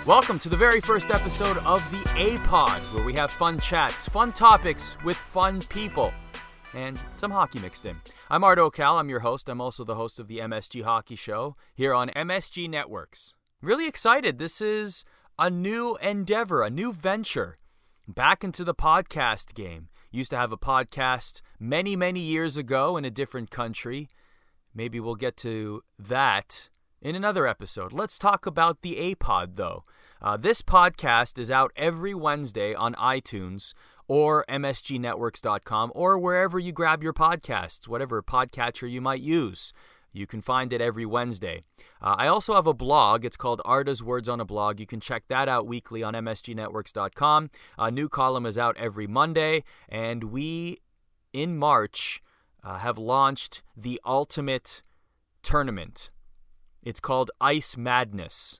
Welcome to the very first episode of the A-Pod, where we have fun chats, fun topics with fun people, and some hockey mixed in. I'm Arda Ocal, I'm your host. I'm also the host of the MSG Hockey Show here on MSG Networks. Really excited. This is a new endeavor, a new venture, back into the podcast game. Used to have a podcast many, many years ago in a different country. Maybe we'll get to that in another episode. Let's talk about the A-Pod, though. This podcast is out every Wednesday on iTunes or msgnetworks.com or wherever you grab your podcasts, whatever podcatcher you might use. You can find it every Wednesday. I also have a blog. It's called Arda's Words on a Blog. You can check that out weekly on msgnetworks.com. A new column is out every Monday, and we, in March, have launched the Ultimate Tournament. It's called Ice Madness.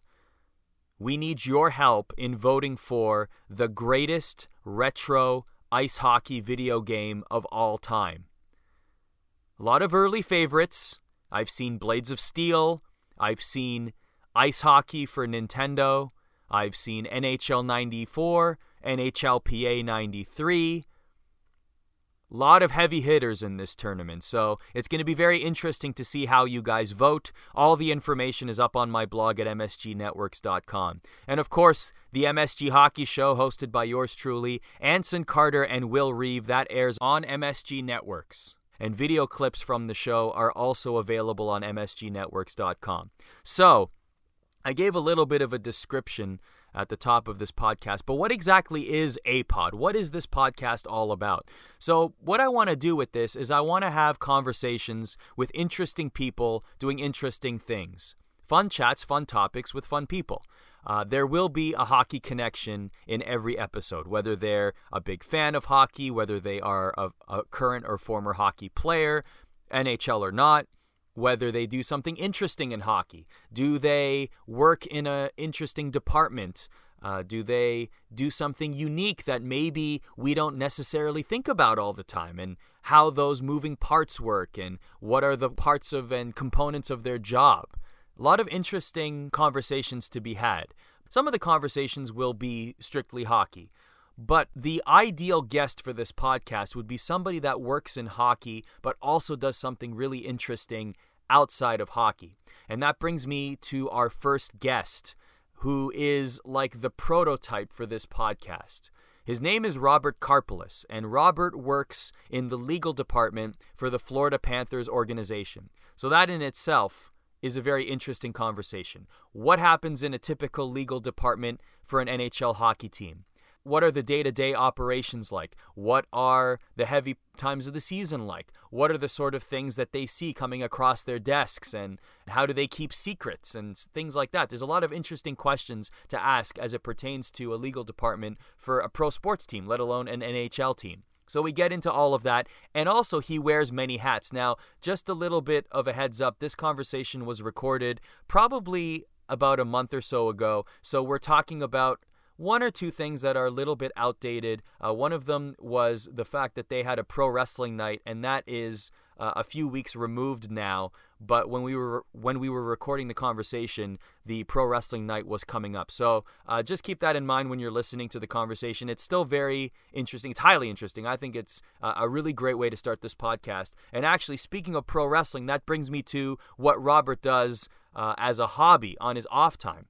We need your help in voting for the greatest retro ice hockey video game of all time. A lot of early favorites. I've seen Blades of Steel. I've seen Ice Hockey for Nintendo. I've seen NHL 94, NHLPA 93. A lot of heavy hitters in this tournament, so it's going to be very interesting to see how you guys vote. All the information is up on my blog at msgnetworks.com. And of course, the MSG Hockey Show, hosted by yours truly, Anson Carter and Will Reeve, that airs on MSG Networks. And video clips from the show are also available on msgnetworks.com. So, I gave a little bit of a description at the top of this podcast, but what exactly is A-Pod? What is this podcast all about? So what I want to do with this is I want to have conversations with interesting people doing interesting things. Fun chats, fun topics with fun people. There will be a hockey connection in every episode, whether they're a big fan of hockey, whether they are a current or former hockey player, NHL or not, whether they do something interesting in hockey. Do they work in an interesting department? Do they do something unique that maybe we don't necessarily think about all the time, and how those moving parts work, and what are the parts of and components of their job? A lot of interesting conversations to be had. Some of the conversations will be strictly hockey. But the ideal guest for this podcast would be somebody that works in hockey but also does something really interesting outside of hockey. And that brings me to our first guest, who is like the prototype for this podcast. His name is Robert Karpeles, and Robert works in the legal department for the Florida Panthers organization. So that in itself is a very interesting conversation. What happens in a typical legal department for an NHL hockey team? What are the day-to-day operations like? What are the heavy times of the season like? What are the sort of things that they see coming across their desks, and how do they keep secrets and things like that? There's a lot of interesting questions to ask as it pertains to a legal department for a pro sports team, let alone an NHL team. So we get into all of that, and also he wears many hats. Now, just a little bit of a heads up, this conversation was recorded probably about a month or so ago, so we're talking about one or two things that are a little bit outdated. One of them was the fact that they had a pro wrestling night, and that is a few weeks removed now. But when we were recording the conversation, the pro wrestling night was coming up. So just keep that in mind when you're listening to the conversation. It's still very interesting. It's highly interesting. I think it's a really great way to start this podcast. And actually, speaking of pro wrestling, that brings me to what Robert does as a hobby on his off time.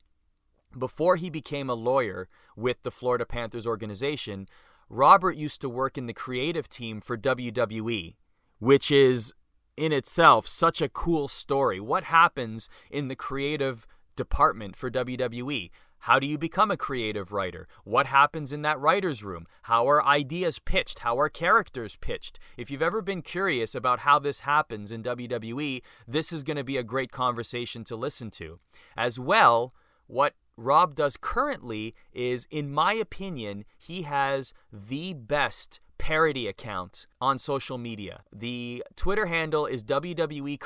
Before he became a lawyer with the Florida Panthers organization, Robert used to work in the creative team for WWE, which is in itself such a cool story. What happens in the creative department for WWE? How do you become a creative writer? What happens in that writer's room? How are ideas pitched? How are characters pitched? If you've ever been curious about how this happens in WWE, this is going to be a great conversation to listen to. As well, what Rob does currently is, in my opinion, he has the best parody account on social media. The Twitter handle is WWE_ish.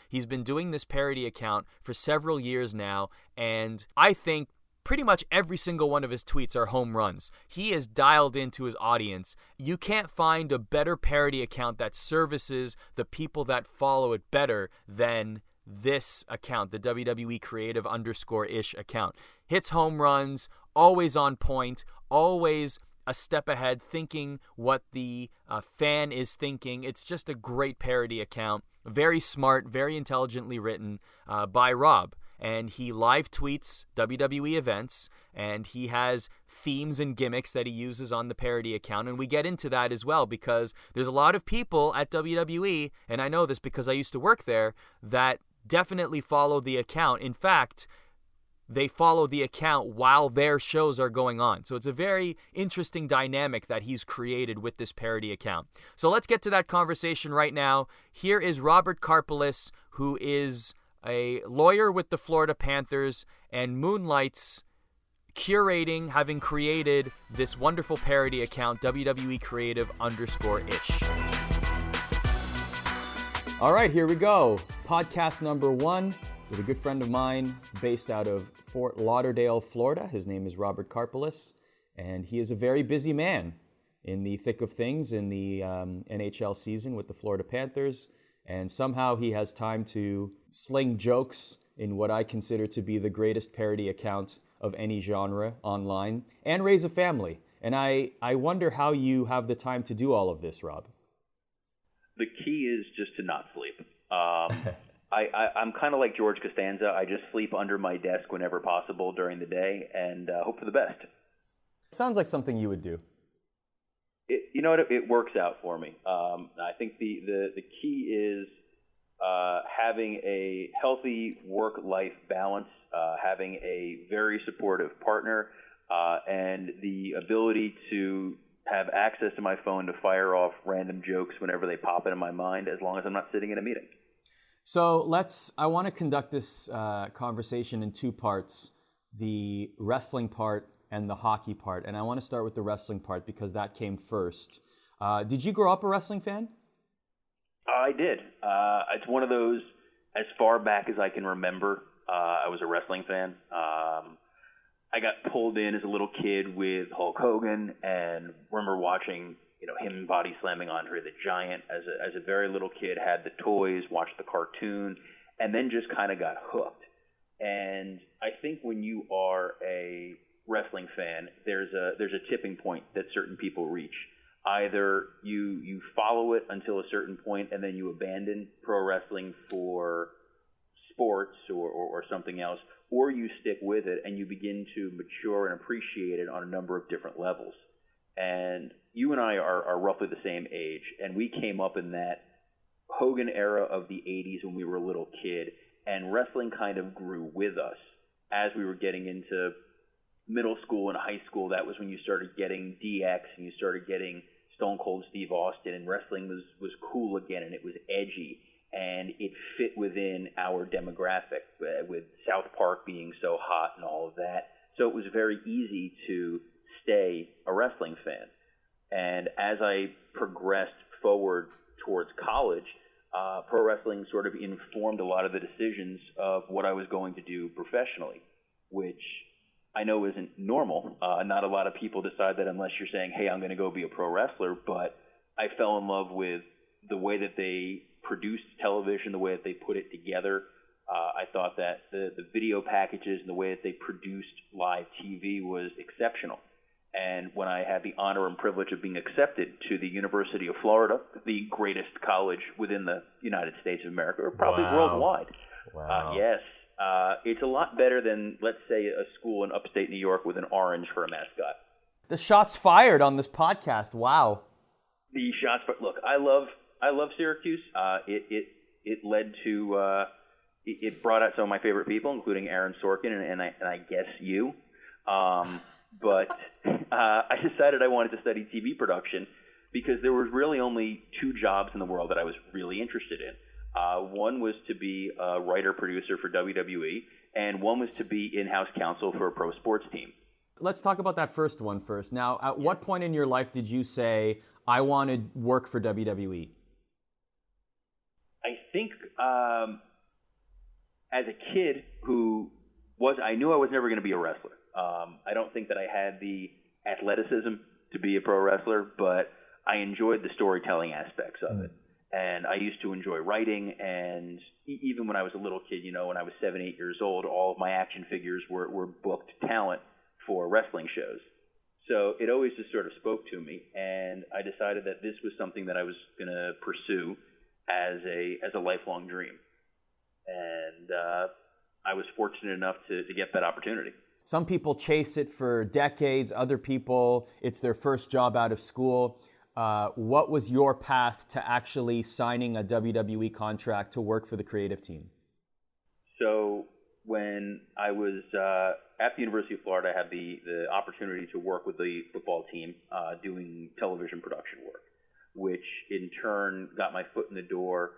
He's been doing this parody account for several years now, and I think pretty much every single one of his tweets are home runs. He is dialed into his audience. You can't find a better parody account that services the people that follow it better than this account, the WWE Creative _ish account. Hits home runs, always on point, always a step ahead, thinking what the fan is thinking. It's just a great parody account. Very smart, very intelligently written by Rob. And he live tweets WWE events, and he has themes and gimmicks that he uses on the parody account. And we get into that as well, because there's a lot of people at WWE, and I know this because I used to work there, that definitely follow the account. In fact, they follow the account while their shows are going on. So it's a very interesting dynamic that he's created with this parody account. So let's get to that conversation right now. Here is Robert Karpeles, who is a lawyer with the Florida Panthers and moonlights curating, having created this wonderful parody account, WWE Creative _ish. All right, here we go. Podcast number 1 with a good friend of mine based out of Fort Lauderdale, Florida. His name is Robert Karpeles, and he is a very busy man in the thick of things in the NHL season with the Florida Panthers. And somehow he has time to sling jokes in what I consider to be the greatest parody account of any genre online and raise a family. And I wonder how you have the time to do all of this, Rob. The key is just to not sleep. I'm kind of like George Costanza. I just sleep under my desk whenever possible during the day and hope for the best. Sounds like something you would do. You know what? It works out for me. I think the key is having a healthy work-life balance, having a very supportive partner, and the ability to have access to my phone to fire off random jokes whenever they pop into my mind, as long as I'm not sitting in a meeting. So I want to conduct this conversation in 2 parts, the wrestling part and the hockey part. And I want to start with the wrestling part because that came first. Did you grow up a wrestling fan? I did. It's one of those, as far back as I can remember, I was a wrestling fan. I got pulled in as a little kid with Hulk Hogan and remember watching him body slamming Andre the Giant as a very little kid, had the toys, watched the cartoon, and then just kind of got hooked. And I think when you are a wrestling fan, there's a tipping point that certain people reach. Either you follow it until a certain point and then you abandon pro wrestling for sports or something else, or you stick with it and you begin to mature and appreciate it on a number of different levels. And you and I are roughly the same age, and we came up in that Hogan era of the 80s when we were a little kid, and wrestling kind of grew with us as we were getting into middle school and high school. That was when you started getting DX and you started getting Stone Cold Steve Austin, and wrestling was cool again, and it was edgy, and it fit within our demographic with South Park being so hot and all of that. So it was very easy to stay a wrestling fan. And as I progressed forward towards college, pro wrestling sort of informed a lot of the decisions of what I was going to do professionally, which I know isn't normal. Not a lot of people decide that unless you're saying, hey, I'm going to go be a pro wrestler. But I fell in love with the way that they produced television, the way that they put it together. I thought that the video packages and the way that they produced live TV was exceptional. And when I had the honor and privilege of being accepted to the University of Florida, the greatest college within the United States of America, or probably worldwide. Wow. Yes. It's a lot better than, let's say, a school in upstate New York with an orange for a mascot. The shots fired on this podcast. Wow. The shots, but look, I love Syracuse. It led to it brought out some of my favorite people, including Aaron Sorkin and I guess you. But I decided I wanted to study TV production because there was really only 2 jobs in the world that I was really interested in. One was to be a writer-producer for WWE, and one was to be in-house counsel for a pro sports team. Let's talk about that first one first. Now, at what point in your life did you say, I want to work for WWE? I think as a kid I knew I was never going to be a wrestler. I don't think that I had the athleticism to be a pro wrestler, but I enjoyed the storytelling aspects of it. And I used to enjoy writing, and even when I was a little kid, when I was 7, 8 years old, all of my action figures were booked talent for wrestling shows. So it always just sort of spoke to me, and I decided that this was something that I was going to pursue as a lifelong dream. And I was fortunate enough to get that opportunity. Some people chase it for decades. Other people, it's their first job out of school. What was your path to actually signing a WWE contract to work for the creative team? So when I was at the University of Florida, I had the opportunity to work with the football team doing television production work, which in turn got my foot in the door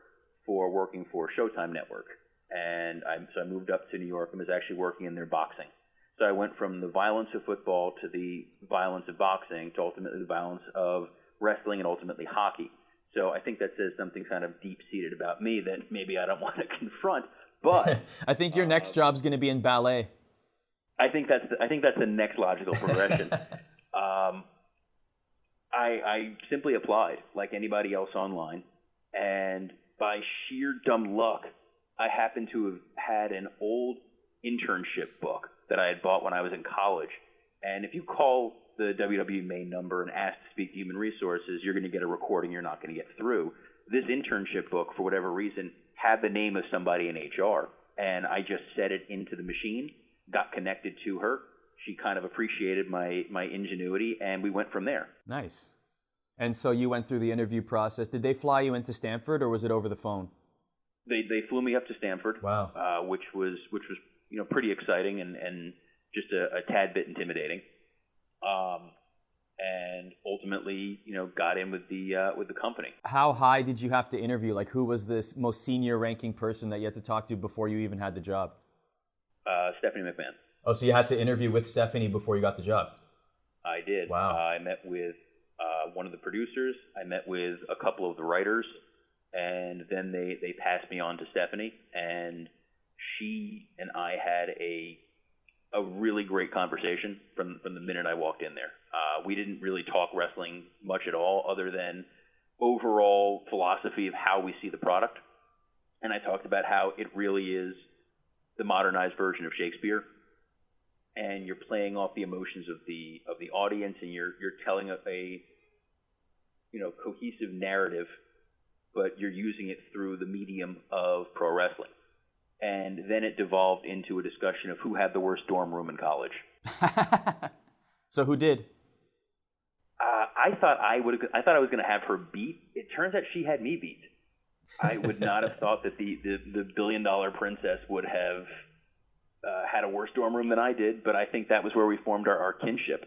for working for Showtime Network. And so I moved up to New York and was actually working in their boxing. So I went from the violence of football to the violence of boxing to ultimately the violence of wrestling and ultimately hockey. So I think that says something kind of deep-seated about me that maybe I don't want to confront. But I think your next job's going to be in ballet. I think that's the next logical progression. I simply applied like anybody else online, and by sheer dumb luck, I happened to have had an old internship book that I had bought when I was in college. And if you call the WWE main number and ask to speak to human resources, you're going to get a recording you're not going to get through. This internship book, for whatever reason, had the name of somebody in HR, and I just set it into the machine, got connected to her. She kind of appreciated my ingenuity, and we went from there. Nice. And so you went through the interview process. Did they fly you into Stanford, or was it over the phone? They flew me up to Stanford. Wow. Which was pretty exciting and just a tad bit intimidating. And ultimately, got in with the company. How high did you have to interview? Like, who was this most senior ranking person that you had to talk to before you even had the job? Stephanie McMahon. Oh, so you had to interview with Stephanie before you got the job? I did. Wow. I met with one of the producers. I met with a couple of the writers, and then they passed me on to Stephanie, and she and I had a really great conversation from the minute I walked in there. We didn't really talk wrestling much at all, other than overall philosophy of how we see the product. And I talked about how it really is the modernized version of Shakespeare, and you're playing off the emotions of the audience, and you're telling a cohesive narrative, but you're using it through the medium of pro wrestling. And then it devolved into a discussion of who had the worst dorm room in college. So who did? I thought I was going to have her beat. It turns out she had me beat. I would not have thought that the $1 billion princess would have had a worse dorm room than I did, but I think that was where we formed our kinship.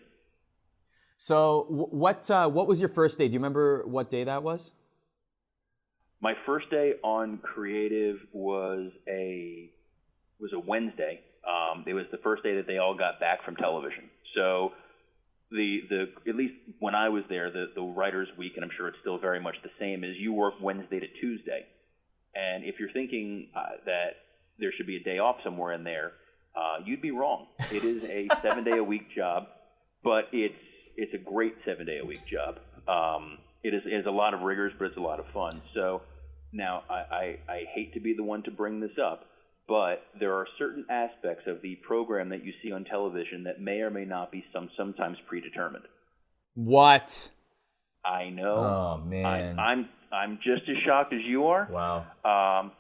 So what was your first day? Do you remember what day that was? My first day on creative was a Wednesday. It was the first day that they all got back from television. So at least when I was there, the writers' week, and I'm sure it's still very much the same, is you work Wednesday to Tuesday. And if you're thinking that there should be a day off somewhere in there, you'd be wrong. It is a 7-day-a-week job, but it's a great 7-day-a-week job. It is a lot of rigors, but it's a lot of fun. So now I hate to be the one to bring this up, but there are certain aspects of the program that you see on television that may or may not be sometimes predetermined. What? I know. Oh man. I'm just as shocked as you are. Wow.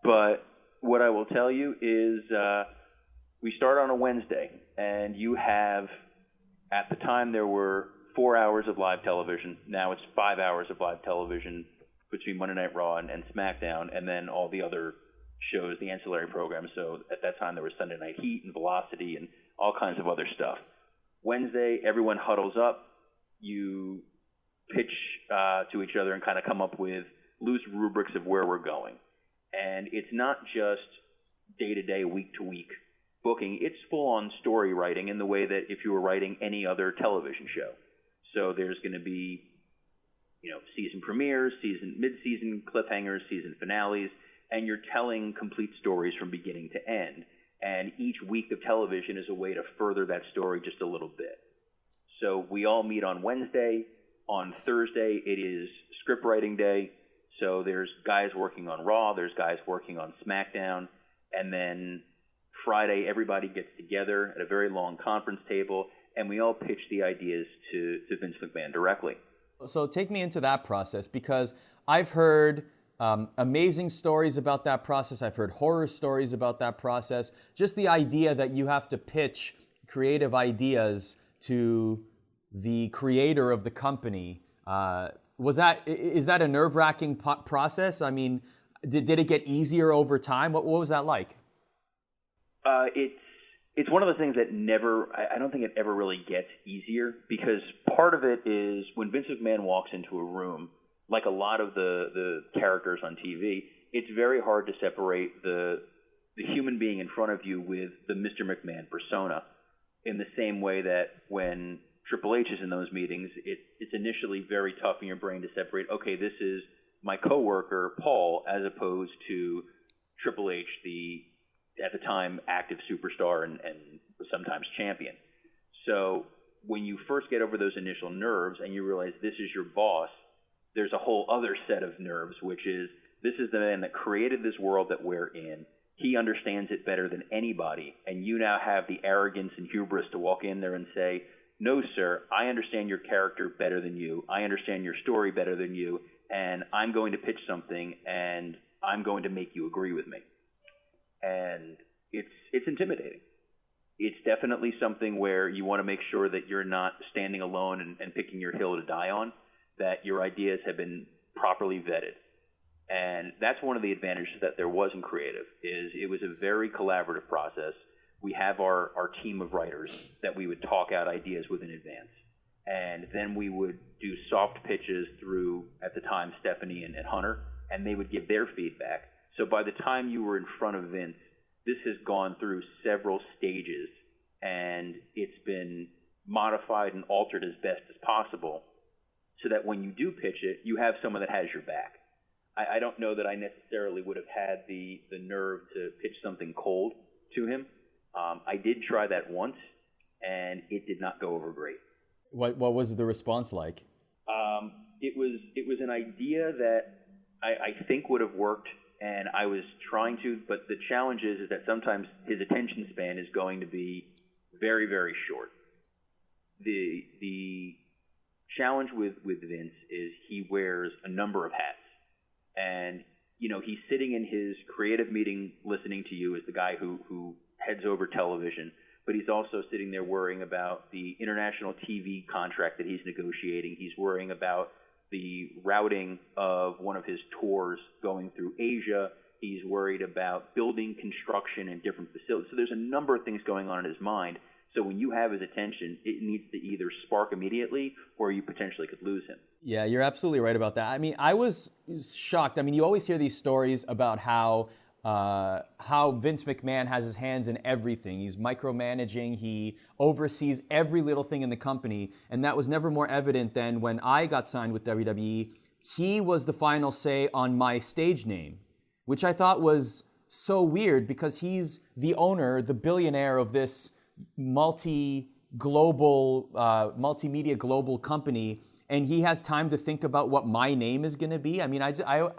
But what I will tell you is we start on a Wednesday, and you have, at the time there were 4 hours of live television. Now it's 5 hours of live television between Monday Night Raw and SmackDown, and then all the other shows, the ancillary programs. So at that time there was Sunday Night Heat and Velocity and all kinds of other stuff. Wednesday, everyone huddles up. You pitch to each other and kind of come up with loose rubrics of where we're going. And it's not just day-to-day, week-to-week booking. It's full-on story writing in the way that if you were writing any other television show. So there's going to be, season premieres, mid-season cliffhangers, season finales, and you're telling complete stories from beginning to end. And each week of television is a way to further that story just a little bit. So we all meet on Wednesday. On Thursday, it is script writing day. So there's guys working on Raw, there's guys working on Smackdown, and then Friday everybody gets together at a very long conference table, and we all pitch the ideas to Vince McMahon directly. So take me into that process, because I've heard amazing stories about that process. I've heard horror stories about that process. Just the idea that you have to pitch creative ideas to the creator of the company. Is that a nerve-wracking process? I mean, did it get easier over time? What was that like? It's one of the things that I don't think it ever really gets easier, because part of it is when Vince McMahon walks into a room, like a lot of the characters on TV, it's very hard to separate the human being in front of you with the Mr. McMahon persona, in the same way that when Triple H is in those meetings, it's initially very tough in your brain to separate, okay, this is my coworker, Paul, as opposed to Triple H, the, at the time, active superstar and sometimes champion. So when you first get over those initial nerves and you realize this is your boss, there's a whole other set of nerves, which is, this is the man that created this world that we're in. He understands it better than anybody, and you now have the arrogance and hubris to walk in there and say, no, sir, I understand your character better than you. I understand your story better than you, and I'm going to pitch something, and I'm going to make you agree with me. And it's intimidating. It's definitely something where you want to make sure that you're not standing alone and picking your hill to die on, that your ideas have been properly vetted. And that's one of the advantages that there was in creative, is it was a very collaborative process. We have our team of writers that we would talk out ideas with in advance. And then we would do soft pitches through, at the time, Stephanie and Hunter, and they would give their feedback. So by the time you were in front of Vince, this has gone through several stages, and it's been modified and altered as best as possible, so that when you do pitch it, you have someone that has your back. I don't know that I necessarily would have had the nerve to pitch something cold to him. I did try that once, and it did not go over great. What was the response like? It was an idea that I think would have worked, and I was trying to, but the challenge is that sometimes his attention span is going to be very, very short. The challenge with Vince is he wears a number of hats. And, you know, he's sitting in his creative meeting listening to you as the guy who heads over television, but he's also sitting there worrying about the international TV contract that he's negotiating. He's worrying about the routing of one of his tours going through Asia. He's worried about building construction in different facilities. So there's a number of things going on in his mind. So when you have his attention, it needs to either spark immediately or you potentially could lose him. Yeah, you're absolutely right about that. I mean, I was shocked. I mean, you always hear these stories about how Vince McMahon has his hands in everything. He's micromanaging. He oversees every little thing in the company. And that was never more evident than when I got signed with WWE. He was the final say on my stage name, which I thought was so weird because he's the owner, the billionaire of this multimedia global company, and he has time to think about what my name is going to be. I mean, I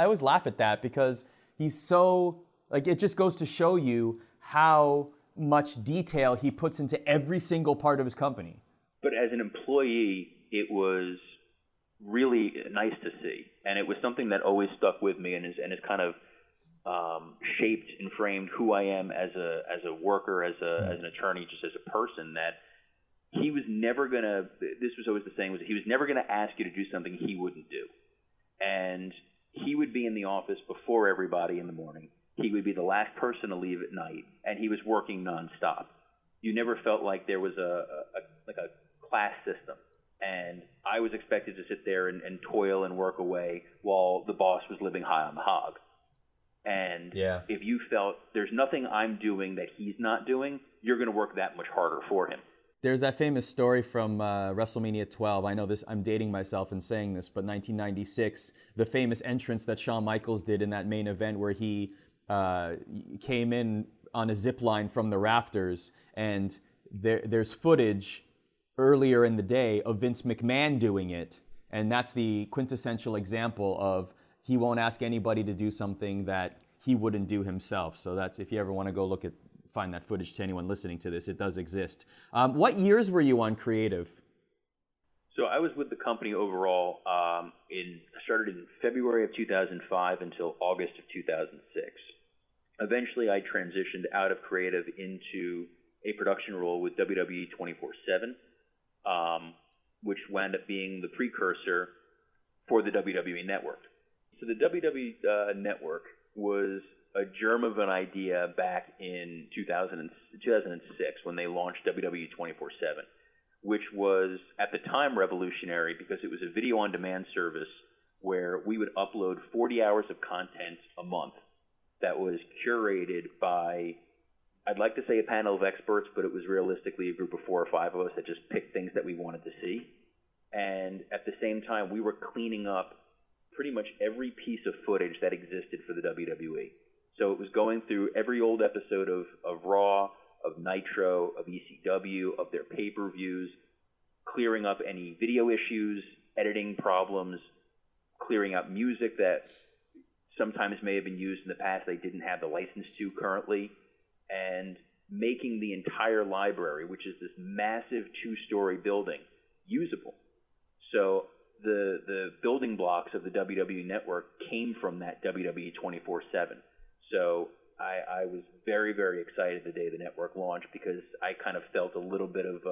always laugh at that because he's so, like, it just goes to show you how much detail he puts into every single part of his company. But as an employee, it was really nice to see, and it was something that always stuck with me and is kind of shaped and framed who I am as a worker, as an attorney, just as a person. That he was never gonna. This was always the saying, was he was never gonna ask you to do something he wouldn't do. And he would be in the office before everybody in the morning. He would be the last person to leave at night, and he was working nonstop. You never felt like there was a class system. And I was expected to sit there and toil and work away while the boss was living high on the hog. And if you felt there's nothing I'm doing that he's not doing, you're going to work that much harder for him. There's that famous story from Wrestlemania 12. I know this, I'm dating myself in saying this, but 1996, the famous entrance that Shawn Michaels did in that main event where he came in on a zip line from the rafters, and there's footage earlier in the day of Vince McMahon doing it, and that's the quintessential example of he won't ask anybody to do something that he wouldn't do himself. So that's, if you ever want to go find that footage to anyone listening to this, it does exist. What years were you on creative? So I was with the company overall. I started in February of 2005 until August of 2006. Eventually, I transitioned out of creative into a production role with WWE 24/7, which wound up being the precursor for the WWE Network. So the WWE Network was a germ of an idea back in 2006 when they launched WWE 24/7, which was at the time revolutionary because it was a video-on-demand service where we would upload 40 hours of content a month that was curated by, I'd like to say a panel of experts, but it was realistically a group of 4 or 5 of us that just picked things that we wanted to see. And at the same time, we were cleaning up pretty much every piece of footage that existed for the WWE. So it was going through every old episode of Raw, of Nitro, of ECW, of their pay-per-views, clearing up any video issues, editing problems, clearing out music that sometimes may have been used in the past they didn't have the license to currently, and making the entire library, which is this massive 2-story building, usable. So the building blocks of the WWE Network came from that WWE 24/7. So I was very, very excited the day the network launched because I kind of felt a little bit of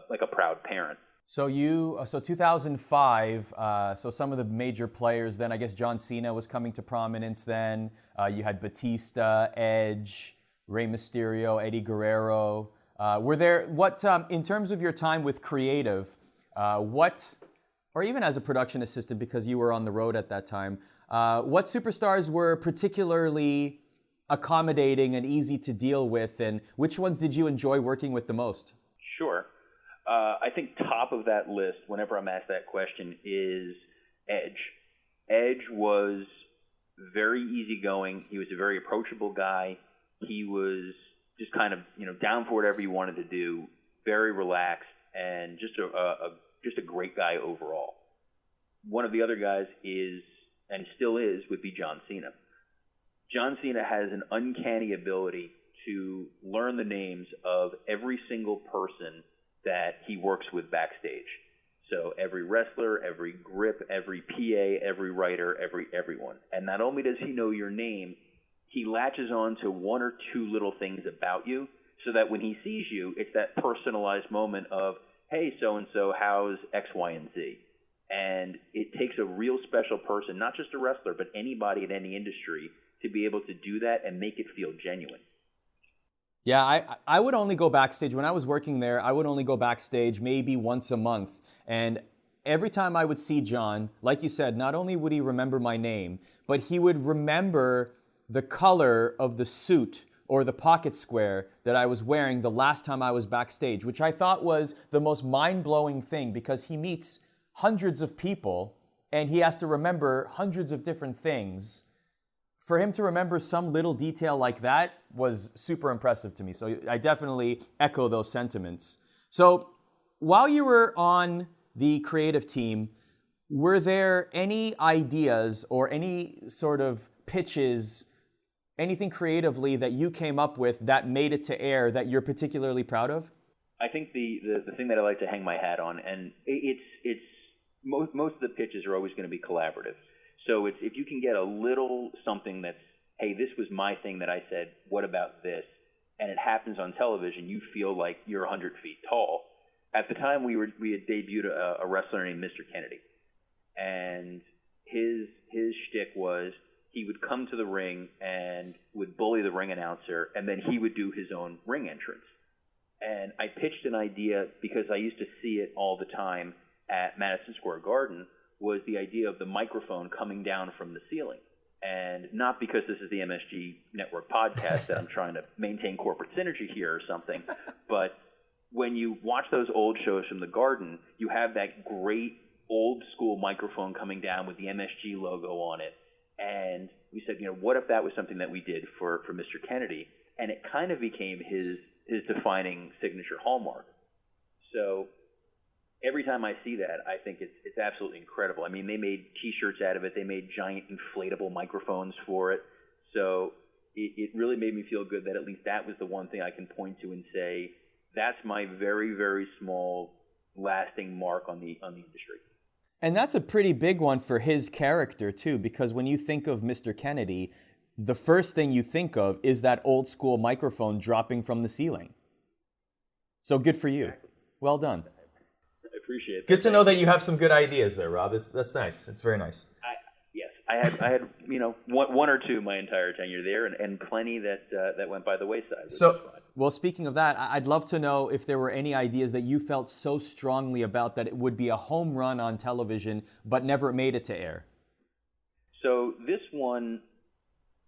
like a proud parent. So 2005, so some of the major players then, I guess John Cena was coming to prominence then. You had Batista, Edge, Rey Mysterio, Eddie Guerrero. In terms of your time with creative, or even as a production assistant because you were on the road at that time, what superstars were particularly accommodating and easy to deal with, and which ones did you enjoy working with the most? Sure. I think top of that list, whenever I'm asked that question, is Edge. Edge was very easygoing. He was a very approachable guy. He was just kind of, down for whatever you wanted to do, very relaxed, and just a great guy overall. One of the other guys is, and still is, would be John Cena. John Cena has an uncanny ability to learn the names of every single person that he works with backstage. So every wrestler, every grip, every PA, every writer, everyone. And not only does he know your name, he latches on to 1 or 2 little things about you so that when he sees you, it's that personalized moment of, hey, so-and-so, how's X, Y, and Z? And it takes a real special person, not just a wrestler, but anybody in any industry, to be able to do that and make it feel genuine. Yeah, I would only go backstage. When I was working there, I would only go backstage maybe once a month. And every time I would see John, like you said, not only would he remember my name, but he would remember the color of the suit or the pocket square that I was wearing the last time I was backstage, which I thought was the most mind-blowing thing because he meets hundreds of people and he has to remember hundreds of different things. For him to remember some little detail like that was super impressive to me. So I definitely echo those sentiments. So while you were on the creative team, were there any ideas or any sort of pitches, anything creatively that you came up with that made it to air that you're particularly proud of? I think the thing that I like to hang my hat on, and it's most of the pitches are always going to be collaborative. So if you can get a little something that's, hey, this was my thing that I said, what about this? And it happens on television, you feel like you're 100 feet tall. At the time, we had debuted a wrestler named Mr. Kennedy. And his shtick was he would come to the ring and would bully the ring announcer, and then he would do his own ring entrance. And I pitched an idea because I used to see it all the time at Madison Square Garden, was the idea of the microphone coming down from the ceiling. And not because this is the MSG Network podcast that I'm trying to maintain corporate synergy here or something, but when you watch those old shows from the Garden, you have that great old school microphone coming down with the MSG logo on it. And we said, what if that was something that we did for Mr. Kennedy? And it kind of became his defining signature hallmark. So every time I see that, I think it's absolutely incredible. I mean, they made T-shirts out of it. They made giant inflatable microphones for it. So it really made me feel good that at least that was the one thing I can point to and say, that's my very, very small, lasting mark on the industry. And that's a pretty big one for his character, too, because when you think of Mr. Kennedy, the first thing you think of is that old school microphone dropping from the ceiling. So good for you. Exactly. Well done. I appreciate it. Good to know that you have some good ideas there, Rob. That's nice. It's very nice. Yes, I had one or two my entire tenure there, and plenty that went by the wayside. So, well, speaking of that, I'd love to know if there were any ideas that you felt so strongly about that it would be a home run on television, but never made it to air. So this one,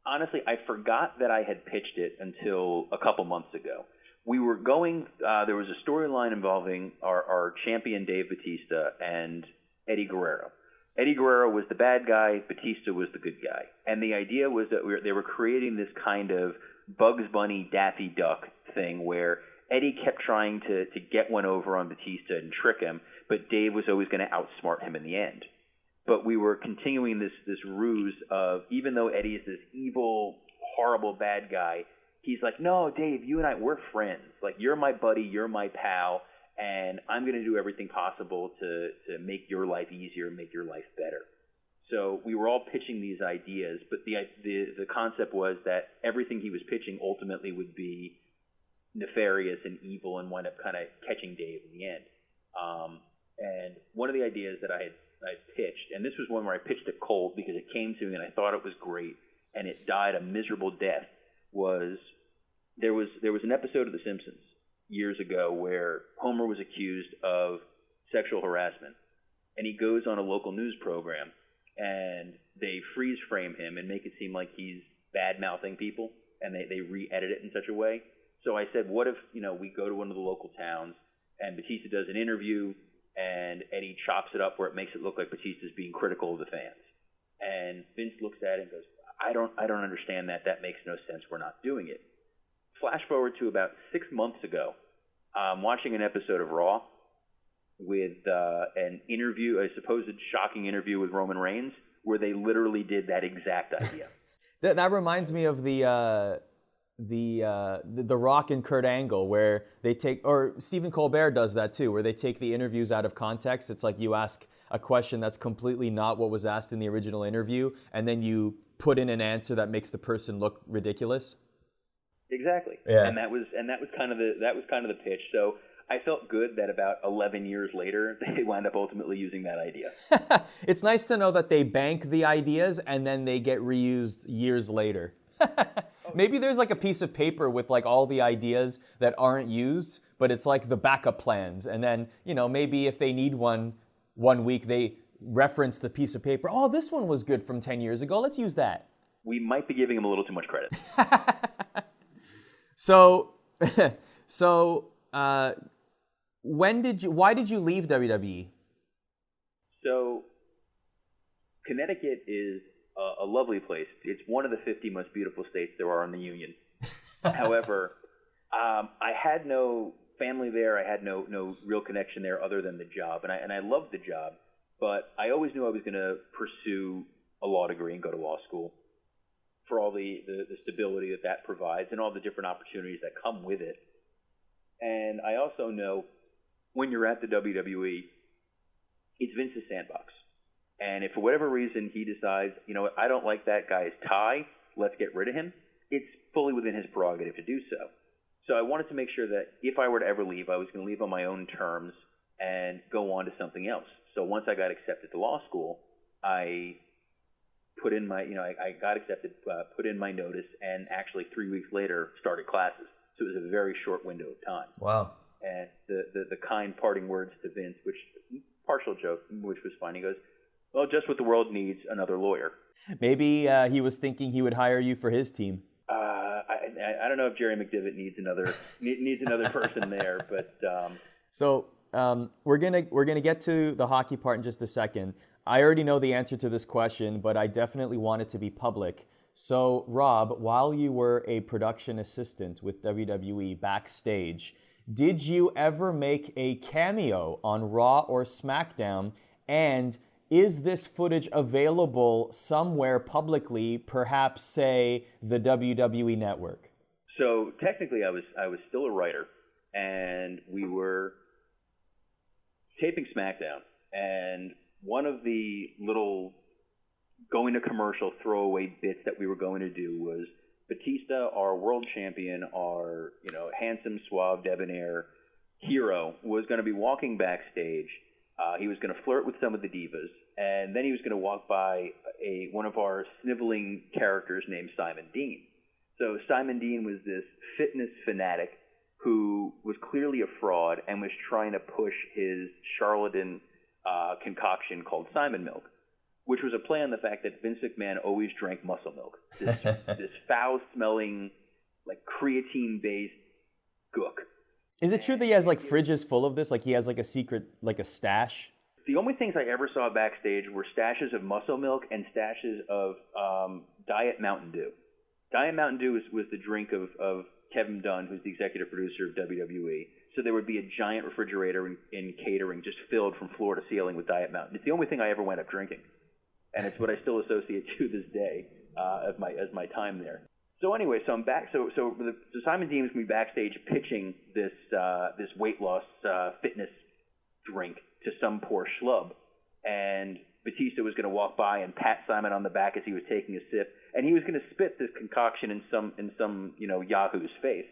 honestly, I forgot that I had pitched it until a couple months ago. We were going, there was a storyline involving our champion Dave Bautista and Eddie Guerrero. Eddie Guerrero was the bad guy, Batista was the good guy. And the idea was that they were creating this kind of Bugs Bunny, Daffy Duck thing where Eddie kept trying to get one over on Batista and trick him, but Dave was always going to outsmart him in the end. But we were continuing this ruse of, even though Eddie is this evil, horrible bad guy, he's like, no, Dave, you and I, we're friends. Like, you're my buddy, you're my pal, and I'm going to do everything possible to make your life easier, make your life better. So we were all pitching these ideas, but the concept was that everything he was pitching ultimately would be nefarious and evil and wind up kind of catching Dave in the end. And one of the ideas that I pitched, and this was one where I pitched it cold because it came to me and I thought it was great, and it died a miserable death, was there was an episode of The Simpsons years ago where Homer was accused of sexual harassment, and he goes on a local news program and they freeze frame him and make it seem like he's bad-mouthing people, and they re-edit it in such a way. So I said, what if, we go to one of the local towns and Batista does an interview and Eddie chops it up where it makes it look like Batista's being critical of the fans. And Vince looks at it and goes, I don't understand that. That makes no sense. We're not doing it. Flash forward to about 6 months ago, I'm watching an episode of Raw with an interview, a supposed shocking interview with Roman Reigns, where they literally did that exact idea. That reminds me of the Rock and Kurt Angle, where they take, or Stephen Colbert does that too, where they take the interviews out of context. It's like you ask a question that's completely not what was asked in the original interview, and then you put in an answer that makes the person look ridiculous. Exactly. Yeah. And that was kind of the pitch. So I felt good that about 11 years later, they wound up ultimately using that idea. It's nice to know that they bank the ideas and then they get reused years later. Maybe there's like a piece of paper with like all the ideas that aren't used, but it's like the backup plans. And then, maybe if they need one week, they reference the piece of paper. Oh, this one was good from 10 years ago. Let's use that. We might be giving them a little too much credit. Why did you leave WWE? So, Connecticut is a lovely place. It's one of the 50 most beautiful states there are in the Union. However, I had no family there. I had no real connection there other than the job, and I loved the job. But I always knew I was going to pursue a law degree and go to law school for all the stability that provides and all the different opportunities that come with it. And I also know when you're at the WWE, it's Vince's sandbox. And if for whatever reason he decides, I don't like that guy's tie, let's get rid of him, it's fully within his prerogative to do so. So I wanted to make sure that if I were to ever leave, I was going to leave on my own terms and go on to something else. So once I got accepted to law school, I put in my, I got accepted, put in my notice, and actually 3 weeks later started classes. So it was a very short window of time. Wow. And the kind parting words to Vince, which partial joke, which was fun. He goes, well, just what the world needs, another lawyer. Maybe he was thinking he would hire you for his team. I don't know if Jerry McDivitt needs another person there, but So we're gonna get to the hockey part in just a second. I already know the answer to this question, but I definitely want it to be public. So, Rob, while you were a production assistant with WWE Backstage, Did you ever make a cameo on Raw or SmackDown? And is this footage available somewhere publicly, perhaps, say, the WWE Network? So technically, I was still a writer, and we were taping SmackDown. And one of the little going to commercial throwaway bits that we were going to do was Batista, our world champion, our handsome, suave, debonair hero, was going to be walking backstage. He was going to flirt with some of the divas, and then he was going to walk by one of our sniveling characters named Simon Dean. So Simon Dean was this fitness fanatic who was clearly a fraud and was trying to push his charlatan concoction called Simon Milk, which was a play on the fact that Vince McMahon always drank muscle milk. This foul-smelling, like creatine-based gook. Is it true that he has like fridges full of this? Like he has like a secret, like a stash? The only things I ever saw backstage were stashes of muscle milk and stashes of Diet Mountain Dew. Diet Mountain Dew was the drink of Kevin Dunn, who's the executive producer of WWE. So there would be a giant refrigerator in catering just filled from floor to ceiling with Diet Mountain. It's the only thing I ever wound up drinking. And it's what I still associate to this day as my time there. So anyway, so I'm back. So Simon Dean was going to be backstage pitching this weight loss fitness drink to some poor schlub, and Batista was going to walk by and pat Simon on the back as he was taking a sip, and he was going to spit this concoction in some Yahoo's face.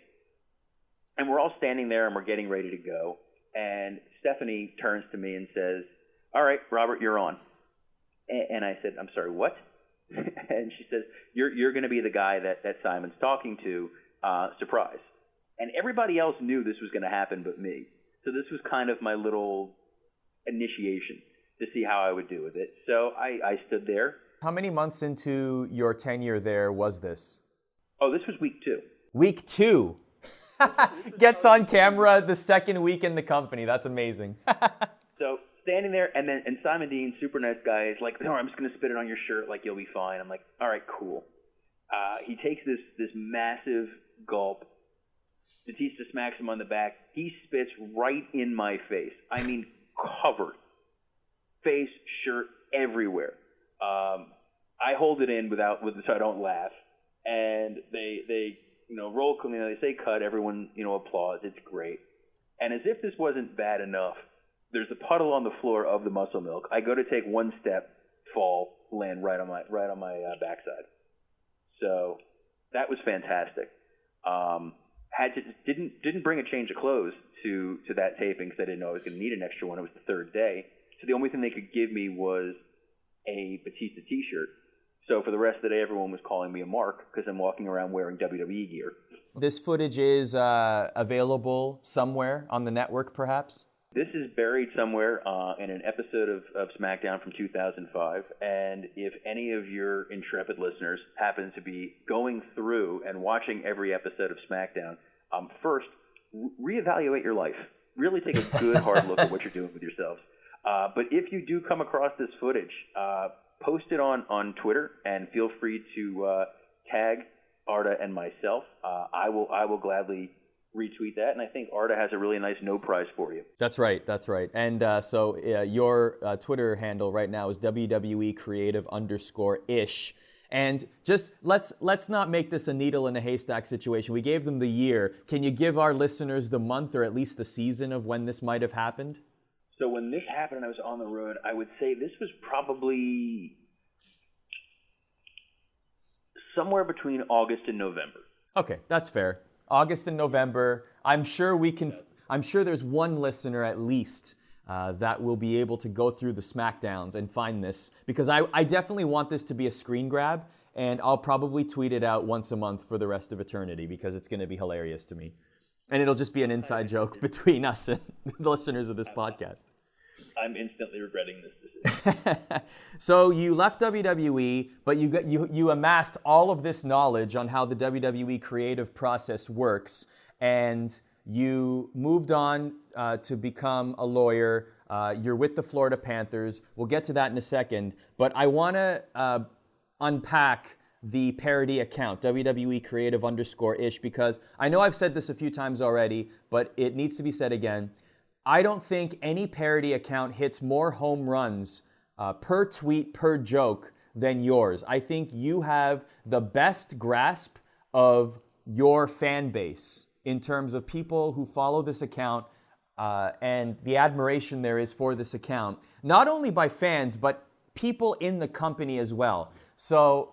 And we're all standing there and we're getting ready to go, and Stephanie turns to me and says, "All right, Robert, you're on." And I said, "I'm sorry, what?" And she says, you're going to be the guy that Simon's talking to, surprise. And everybody else knew this was going to happen but me. So this was kind of my little initiation to see how I would do with it. So I stood there. How many months into your tenure there was this? Oh, this was week 2. Week 2. Gets on camera the second week in the company. That's amazing. So standing there, and Simon Dean, super nice guy, is like, "No, I'm just going to spit it on your shirt, like you'll be fine." I'm like, "All right, cool." He takes this massive gulp. Batista smacks him on the back. He spits right in my face. I mean, covered. Face, shirt, everywhere. I hold it in so I don't laugh. And they roll, they say cut, everyone, applauds. It's great. And as if this wasn't bad enough, there's a puddle on the floor of the muscle milk. I go to take one step, fall, land right on my backside. So that was fantastic. Didn't bring a change of clothes to that taping because I didn't know I was going to need an extra one. It was the third day, so the only thing they could give me was a Batista T-shirt. So for the rest of the day, everyone was calling me a mark because I'm walking around wearing WWE gear. This footage is available somewhere on the network, perhaps? This is buried somewhere in an episode of SmackDown from 2005, and if any of your intrepid listeners happen to be going through and watching every episode of SmackDown, first, reevaluate your life. Really take a good hard look at what you're doing with yourselves. But if you do come across this footage, post it on Twitter and feel free to tag Arda and myself. I will gladly retweet that, and I think Arda has a really nice no prize for you. That's right. And so your Twitter handle right now is WWE Creative _ish. And just let's not make this a needle in a haystack situation. We gave them the year. Can you give our listeners the month or at least the season of when this might have happened? So when this happened and I was on the road, I would say this was probably somewhere between August and November. Okay, that's fair. August and November. I'm sure there's one listener at least that will be able to go through the SmackDowns and find this, because I definitely want this to be a screen grab, and I'll probably tweet it out once a month for the rest of eternity because it's going to be hilarious to me. And it'll just be an inside joke between us and the listeners of this podcast. I'm instantly regretting this decision. So you left WWE, but you amassed all of this knowledge on how the WWE creative process works, and you moved on to become a lawyer. You're with the Florida Panthers. We'll get to that in a second, but I want to unpack the parody account, WWE Creative _ish, because I know I've said this a few times already, but it needs to be said again. I don't think any parody account hits more home runs per tweet, per joke than yours. I think you have the best grasp of your fan base in terms of people who follow this account and the admiration there is for this account, not only by fans, but people in the company as well. So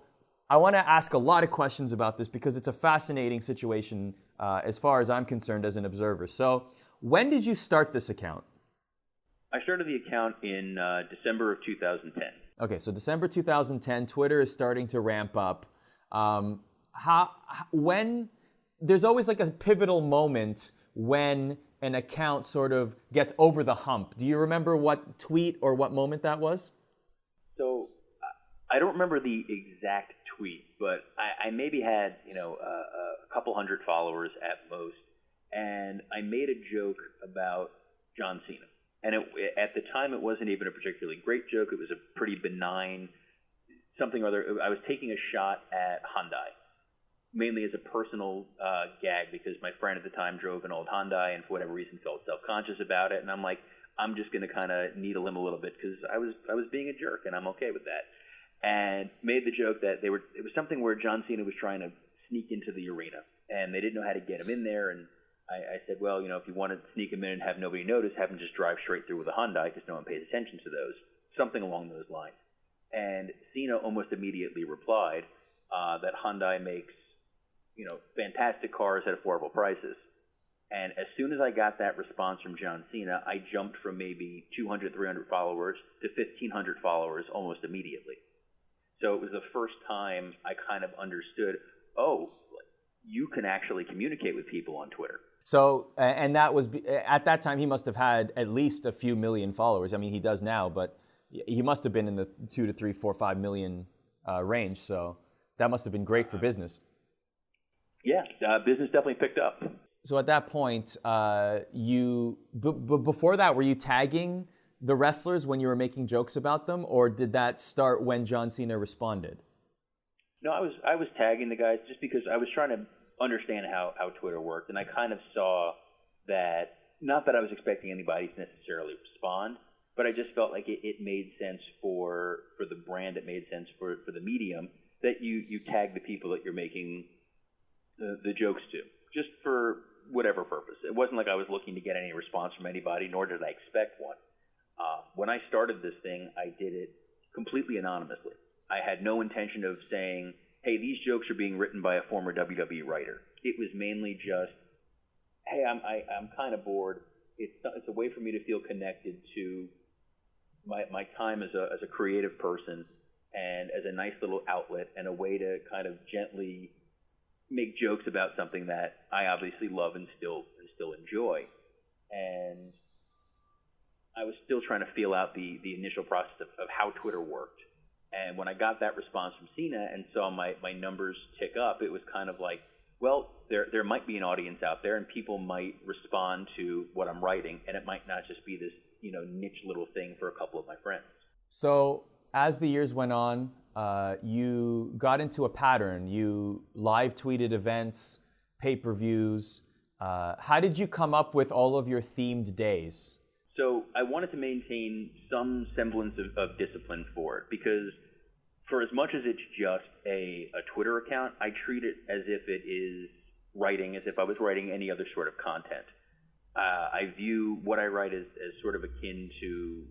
I want to ask a lot of questions about this because it's a fascinating situation as far as I'm concerned as an observer. So when did you start this account? I started the account in December of 2010. Okay, so December 2010, Twitter is starting to ramp up. When there's always like a pivotal moment when an account sort of gets over the hump. Do you remember what tweet or what moment that was? So I don't remember the exact tweet, but I maybe had a couple hundred followers at most, and I made a joke about John Cena. And at the time, it wasn't even a particularly great joke. It was a pretty benign something or other. I was taking a shot at Hyundai, mainly as a personal gag because my friend at the time drove an old Hyundai and for whatever reason felt self-conscious about it. And I'm like, I'm just going to kind of needle him a little bit because I was being a jerk and I'm okay with that. And made the joke that it was something where John Cena was trying to sneak into the arena and they didn't know how to get him in there. And I said, well, if you want to sneak him in and have nobody notice, have him just drive straight through with a Hyundai because no one pays attention to those. Something along those lines. And Cena almost immediately replied that Hyundai makes, fantastic cars at affordable prices. And as soon as I got that response from John Cena, I jumped from maybe 200, 300 followers to 1,500 followers almost immediately. So it was the first time I kind of understood, you can actually communicate with people on Twitter. So, and that was, at that time, he must have had at least a few million followers. I mean, he does now, but he must have been in the 2 to 3, 4, 5 million range. So that must have been great for business. Yeah, business definitely picked up. So at that point, before that, were you tagging the wrestlers when you were making jokes about them, or did that start when John Cena responded? No, I was tagging the guys just because I was trying to understand how Twitter worked, and I kind of saw that, not that I was expecting anybody to necessarily respond, but I just felt like it made sense for the brand, it made sense for the medium, that you tag the people that you're making the jokes to, just for whatever purpose. It wasn't like I was looking to get any response from anybody, nor did I expect one. When I started this thing, I did it completely anonymously. I had no intention of saying, hey, these jokes are being written by a former WWE writer. It was mainly just, hey, I'm kind of bored. It's a way for me to feel connected to my time as a creative person and as a nice little outlet and a way to kind of gently make jokes about something that I obviously love and still enjoy. And I was still trying to feel out the initial process of how Twitter worked. And when I got that response from Cena and saw my numbers tick up, it was kind of like, well, there might be an audience out there and people might respond to what I'm writing, and it might not just be this, niche little thing for a couple of my friends. So as the years went on, you got into a pattern. You live tweeted events, pay-per-views. How did you come up with all of your themed days? So I wanted to maintain some semblance of discipline for it, because for as much as it's just a Twitter account, I treat it as if it is writing, as if I was writing any other sort of content. I view what I write as sort of akin to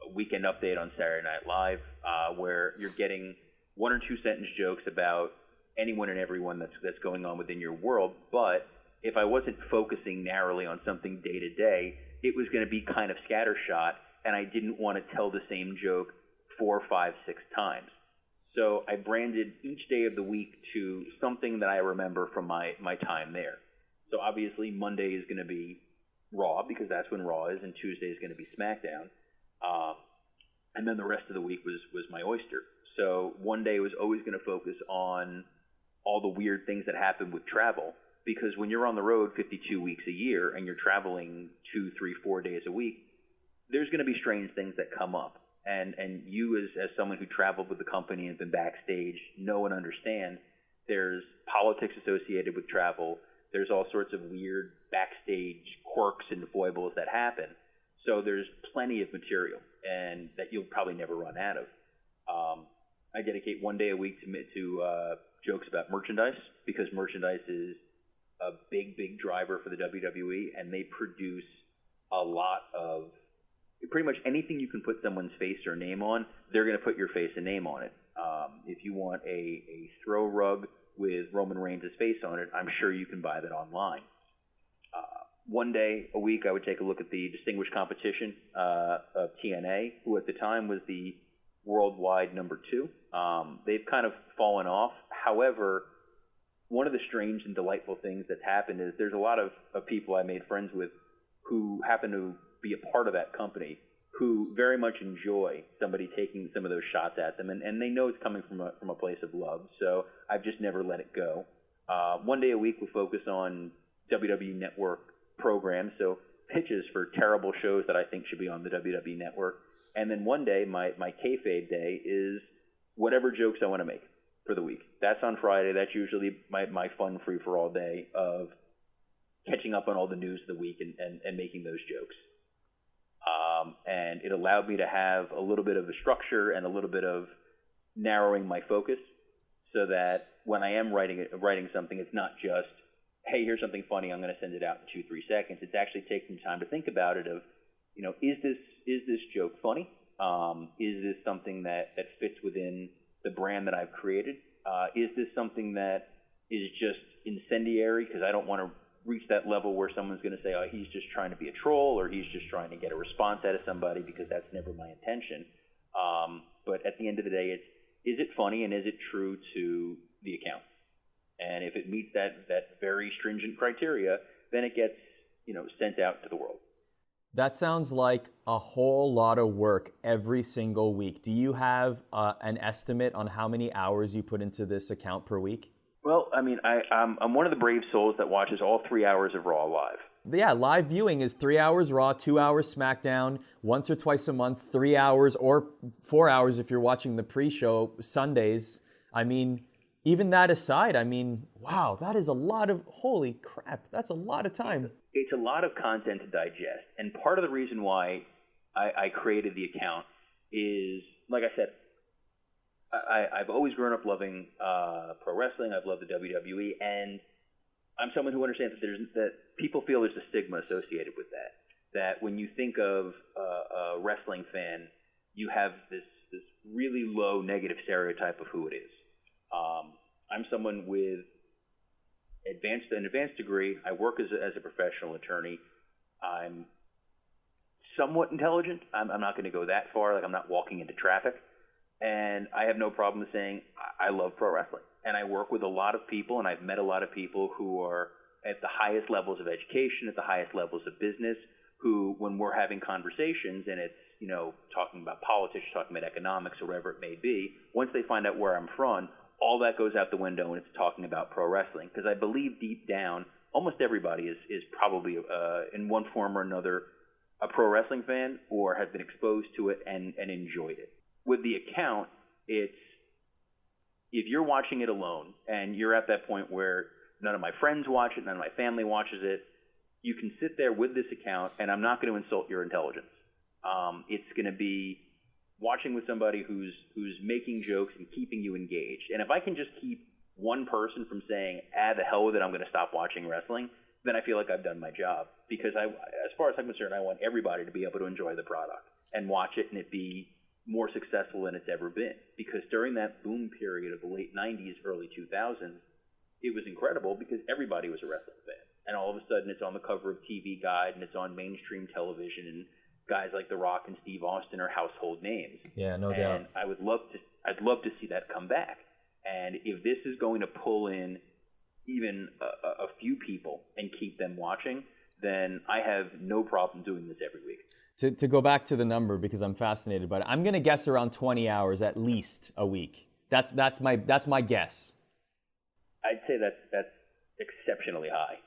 a weekend update on Saturday Night Live, where you're getting 1 or 2 sentence jokes about anyone and everyone that's going on within your world. But if I wasn't focusing narrowly on something day to day, it was going to be kind of scattershot, and I didn't want to tell the same joke 4, 5, 6 times. So I branded each day of the week to something that I remember from my time there. So obviously Monday is going to be Raw, because that's when Raw is, and Tuesday is going to be Smackdown. And then the rest of the week was my Oyster. So one day was always going to focus on all the weird things that happen with travel, because when you're on the road 52 weeks a year and you're traveling 2, 3, 4 days a week, there's going to be strange things that come up. And you as someone who traveled with the company and been backstage know and understand there's politics associated with travel. There's all sorts of weird backstage quirks and foibles that happen. So there's plenty of material and that you'll probably never run out of. I dedicate one day a week to jokes about merchandise because merchandise is a big driver for the WWE, and they produce a lot of pretty much anything you can put someone's face or name on, they're going to put your face and name on it. If you want a throw rug with Roman Reigns' face on it, I'm sure you can buy that online. One day a week, I would take a look at the Distinguished Competition of TNA, who at the time was the worldwide number 2. They've kind of fallen off. However, one of the strange and delightful things that's happened is there's a lot of people I made friends with who happen to be a part of that company who very much enjoy somebody taking some of those shots at them, and they know it's coming from a place of love, so I've just never let it go. One day a week we focus on WWE Network programs, so pitches for terrible shows that I think should be on the WWE Network, and then one day, my kayfabe day, is whatever jokes I want to make for the week. That's on Friday. That's usually my fun free-for-all day of catching up on all the news of the week and making those jokes. And it allowed me to have a little bit of a structure and a little bit of narrowing my focus so that when I am writing something, it's not just, hey, here's something funny, I'm going to send it out in 2-3 seconds. It's actually taking time to think about it of, is this joke funny? Is this something that fits within the brand that I've created? Is this something that is just incendiary because I don't want to reach that level where someone's going to say, oh, he's just trying to be a troll or he's just trying to get a response out of somebody, because that's never my intention. But at the end of the day, is it funny and is it true to the account? And if it meets that very stringent criteria, then it gets sent out to the world. That sounds like a whole lot of work every single week. Do you have an estimate on how many hours you put into this account per week? Well, I mean, I'm one of the brave souls that watches all 3 hours of Raw live. Yeah, live viewing is 3 hours Raw, 2 hours SmackDown, once or twice a month, 3 hours or 4 hours if you're watching the pre-show Sundays. I mean, even that aside, I mean, wow, that is a lot of, holy crap, that's a lot of time. It's a lot of content to digest. And part of the reason why I created the account is, like I said, I've always grown up loving pro wrestling. I've loved the WWE, and I'm someone who understands that people feel there's a stigma associated with that. That when you think of a wrestling fan, you have this really low negative stereotype of who it is. I'm someone with an advanced degree. I work as a professional attorney. I'm somewhat intelligent. I'm not going to go that far. Like, I'm not walking into traffic. And I have no problem saying I love pro wrestling. And I work with a lot of people, and I've met a lot of people who are at the highest levels of education, at the highest levels of business, who, when we're having conversations and it's, talking about politics, talking about economics, or whatever it may be, once they find out where I'm from, all that goes out the window and it's talking about pro wrestling. Because I believe deep down, almost everybody is probably, in one form or another, a pro wrestling fan or has been exposed to it and enjoyed it. With the account, it's, if you're watching it alone and you're at that point where none of my friends watch it, none of my family watches it, you can sit there with this account and I'm not going to insult your intelligence. It's going to be watching with somebody who's making jokes and keeping you engaged. And if I can just keep one person from saying, the hell with it, I'm going to stop watching wrestling, then I feel like I've done my job. Because as far as I'm concerned, I want everybody to be able to enjoy the product and watch it and it be more successful than it's ever been. Because during that boom period of the late 90s, early 2000s, it was incredible because everybody was a wrestling fan. And all of a sudden it's on the cover of TV Guide and it's on mainstream television, and guys like The Rock and Steve Austin are household names. Yeah, no doubt. And I'd love to see that come back. And if this is going to pull in even a few people and keep them watching, then I have no problem doing this every week. To go back to the number, because I'm fascinated by it, I'm going to guess around 20 hours at least a week. That's my guess. I'd say that's exceptionally high.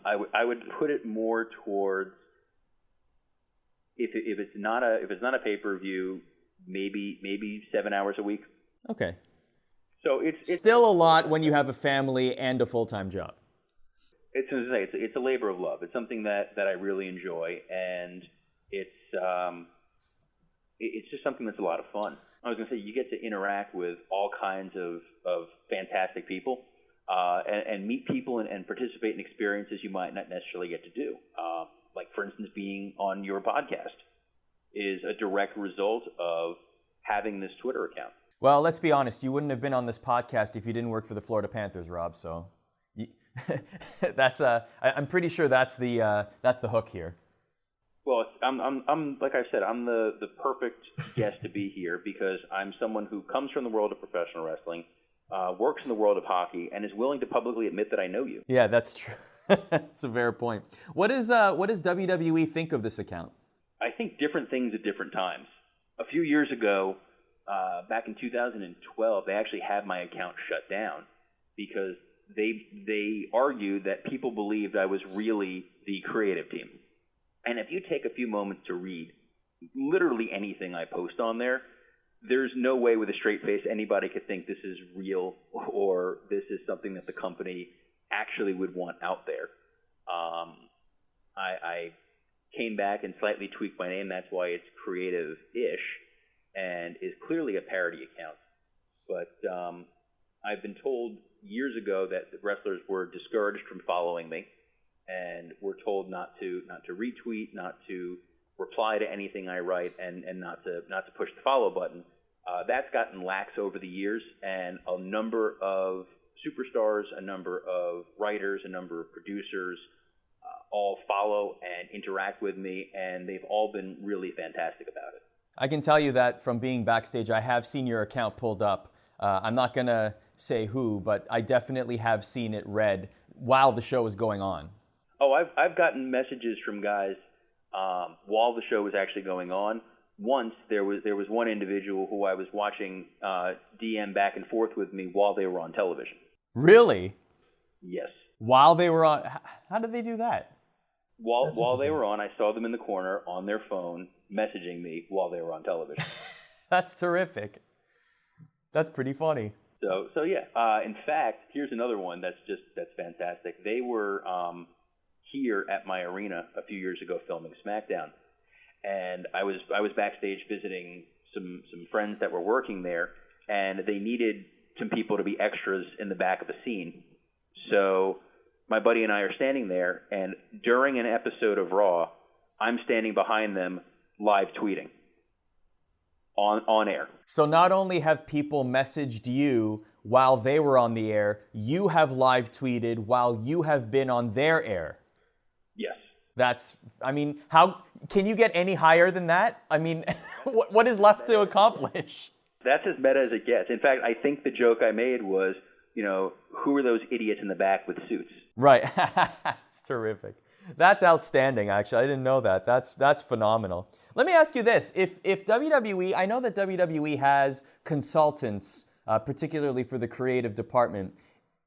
I would put it more towards, if it's not a pay-per-view, maybe 7 hours a week. Okay. So it's still a lot when you have a family and a full-time job. It's a labor of love. It's something that I really enjoy, and it's just something that's a lot of fun. I was going to say, you get to interact with all kinds of fantastic people, and meet people and participate in experiences you might not necessarily get to do. Like, for instance, being on your podcast is a direct result of having this Twitter account. Well, let's be honest. You wouldn't have been on this podcast if you didn't work for the Florida Panthers, Rob. So, I'm pretty sure that's the hook here. Well, I'm like I said, I'm the perfect guest to be here because I'm someone who comes from the world of professional wrestling, works in the world of hockey, and is willing to publicly admit that I know you. Yeah, that's true. That's a fair point. What does WWE think of this account? I think different things at different times. A few years ago, back in 2012, they actually had my account shut down because they argued that people believed I was really the creative team. And if you take a few moments to read literally anything I post on there, there's no way with a straight face anybody could think this is real or this is something that the company actually would want out there. I came back and slightly tweaked my name. That's why it's creative-ish and is clearly a parody account. But I've been told years ago that the wrestlers were discouraged from following me and were told not to retweet, not to reply to anything I write, and not to push the follow button. That's gotten lax over the years, and a number of superstars, a number of writers, a number of producers all follow and interact with me, and they've all been really fantastic about it. I can tell you that from being backstage, I have seen your account pulled up. I'm not going to say who, but I definitely have seen it read while the show is going on. Oh, I've gotten messages from guys while the show was actually going on. Once there was one individual who I was watching DM back and forth with me while they were on television. Really? Yes. While they were on? How did they do that? While they were on, I saw them in the corner on their phone messaging me while they were on television. That's terrific. That's pretty funny. So yeah. In fact, here's another one that's fantastic. They were here at my arena a few years ago filming Smackdown, and I was backstage visiting some friends that were working there, and they needed some people to be extras in the back of the scene. So my buddy and I are standing there, and during an episode of Raw, I'm standing behind them live tweeting on air. So not only have people messaged you while they were on the air, you have live tweeted while you have been on their air. Yes. How can you get any higher than that? I mean, what is left to accomplish? That's as meta as it gets. In fact, I think the joke I made was, who are those idiots in the back with suits? Right. It's terrific. That's outstanding, actually. I didn't know that. That's phenomenal. Let me ask you this. If WWE, I know that WWE has consultants, particularly for the creative department.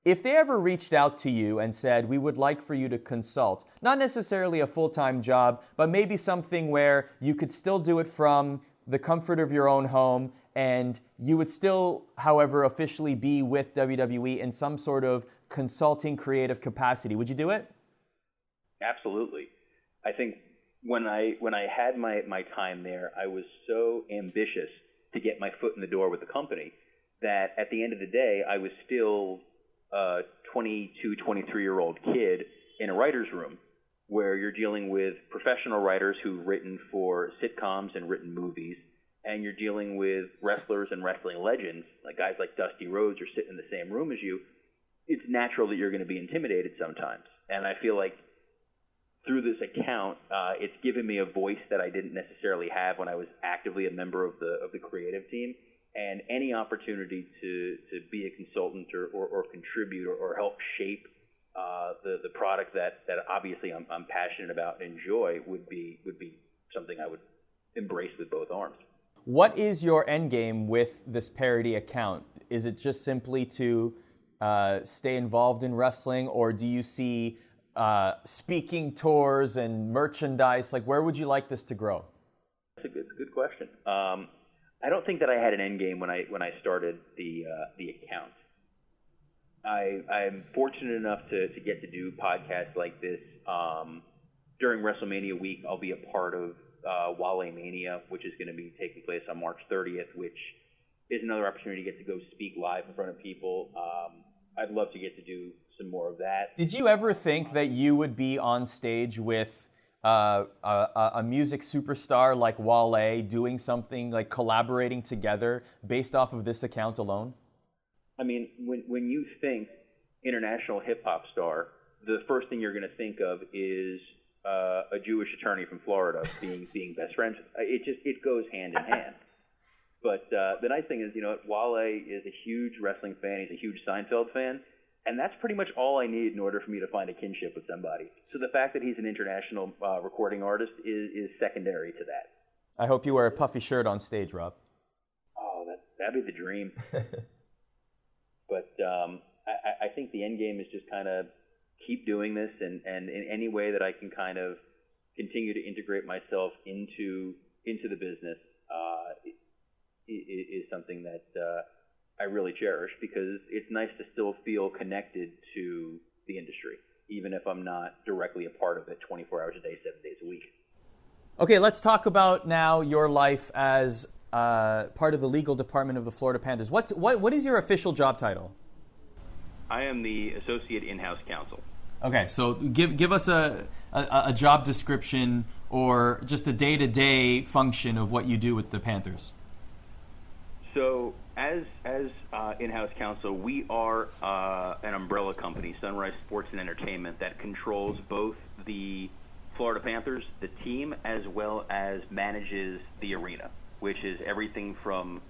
If they ever reached out to you and said, we would like for you to consult, not necessarily a full-time job, but maybe something where you could still do it from the comfort of your own home, and you would still, however, officially be with WWE in some sort of consulting creative capacity, would you do it? Absolutely. I think when I had my time there, I was so ambitious to get my foot in the door with the company that at the end of the day, I was still a 22, 23-year-old kid in a writer's room where you're dealing with professional writers who've written for sitcoms and written movies, and you're dealing with wrestlers and wrestling legends, like guys like Dusty Rhodes are sitting in the same room as you. It's natural that you're going to be intimidated sometimes. And I feel like through this account, it's given me a voice that I didn't necessarily have when I was actively a member of the creative team. And any opportunity to be a consultant or contribute or help shape the product that obviously I'm passionate about and enjoy would be something I would embrace with both arms. What is your end game with this parody account? Is it just simply to stay involved in wrestling, or do you see speaking tours and merchandise? Like, where would you like this to grow? It's a good question. I don't think that I had an end game when I started the account. I'm fortunate enough to get to do podcasts like this. During WrestleMania week, I'll be a part of Wale Mania, which is going to be taking place on March 30th, which is another opportunity to get to go speak live in front of people. I'd love to get to do some more of that. Did you ever think that you would be on stage with a music superstar like Wale doing something, like collaborating together based off of this account alone? I mean, when you think international hip-hop star, the first thing you're going to think of is a Jewish attorney from Florida being best friends. It goes hand in hand. But the nice thing is, Wale is a huge wrestling fan. He's a huge Seinfeld fan. And that's pretty much all I need in order for me to find a kinship with somebody. So the fact that he's an international recording artist is secondary to that. I hope you wear a puffy shirt on stage, Rob. Oh, that'd be the dream. But I think the end game is just kind of keep doing this, and in any way that I can kind of continue to integrate myself into the business is something that I really cherish, because it's nice to still feel connected to the industry, even if I'm not directly a part of it 24 hours a day, 7 days a week. Okay, let's talk about now your life as part of the legal department of the Florida Panthers. What is your official job title? I am the associate in-house counsel. Okay, so give us a job description or just a day-to-day function of what you do with the Panthers. So as in-house counsel, we are an umbrella company, Sunrise Sports and Entertainment, that controls both the Florida Panthers, the team, as well as manages the arena, which is everything from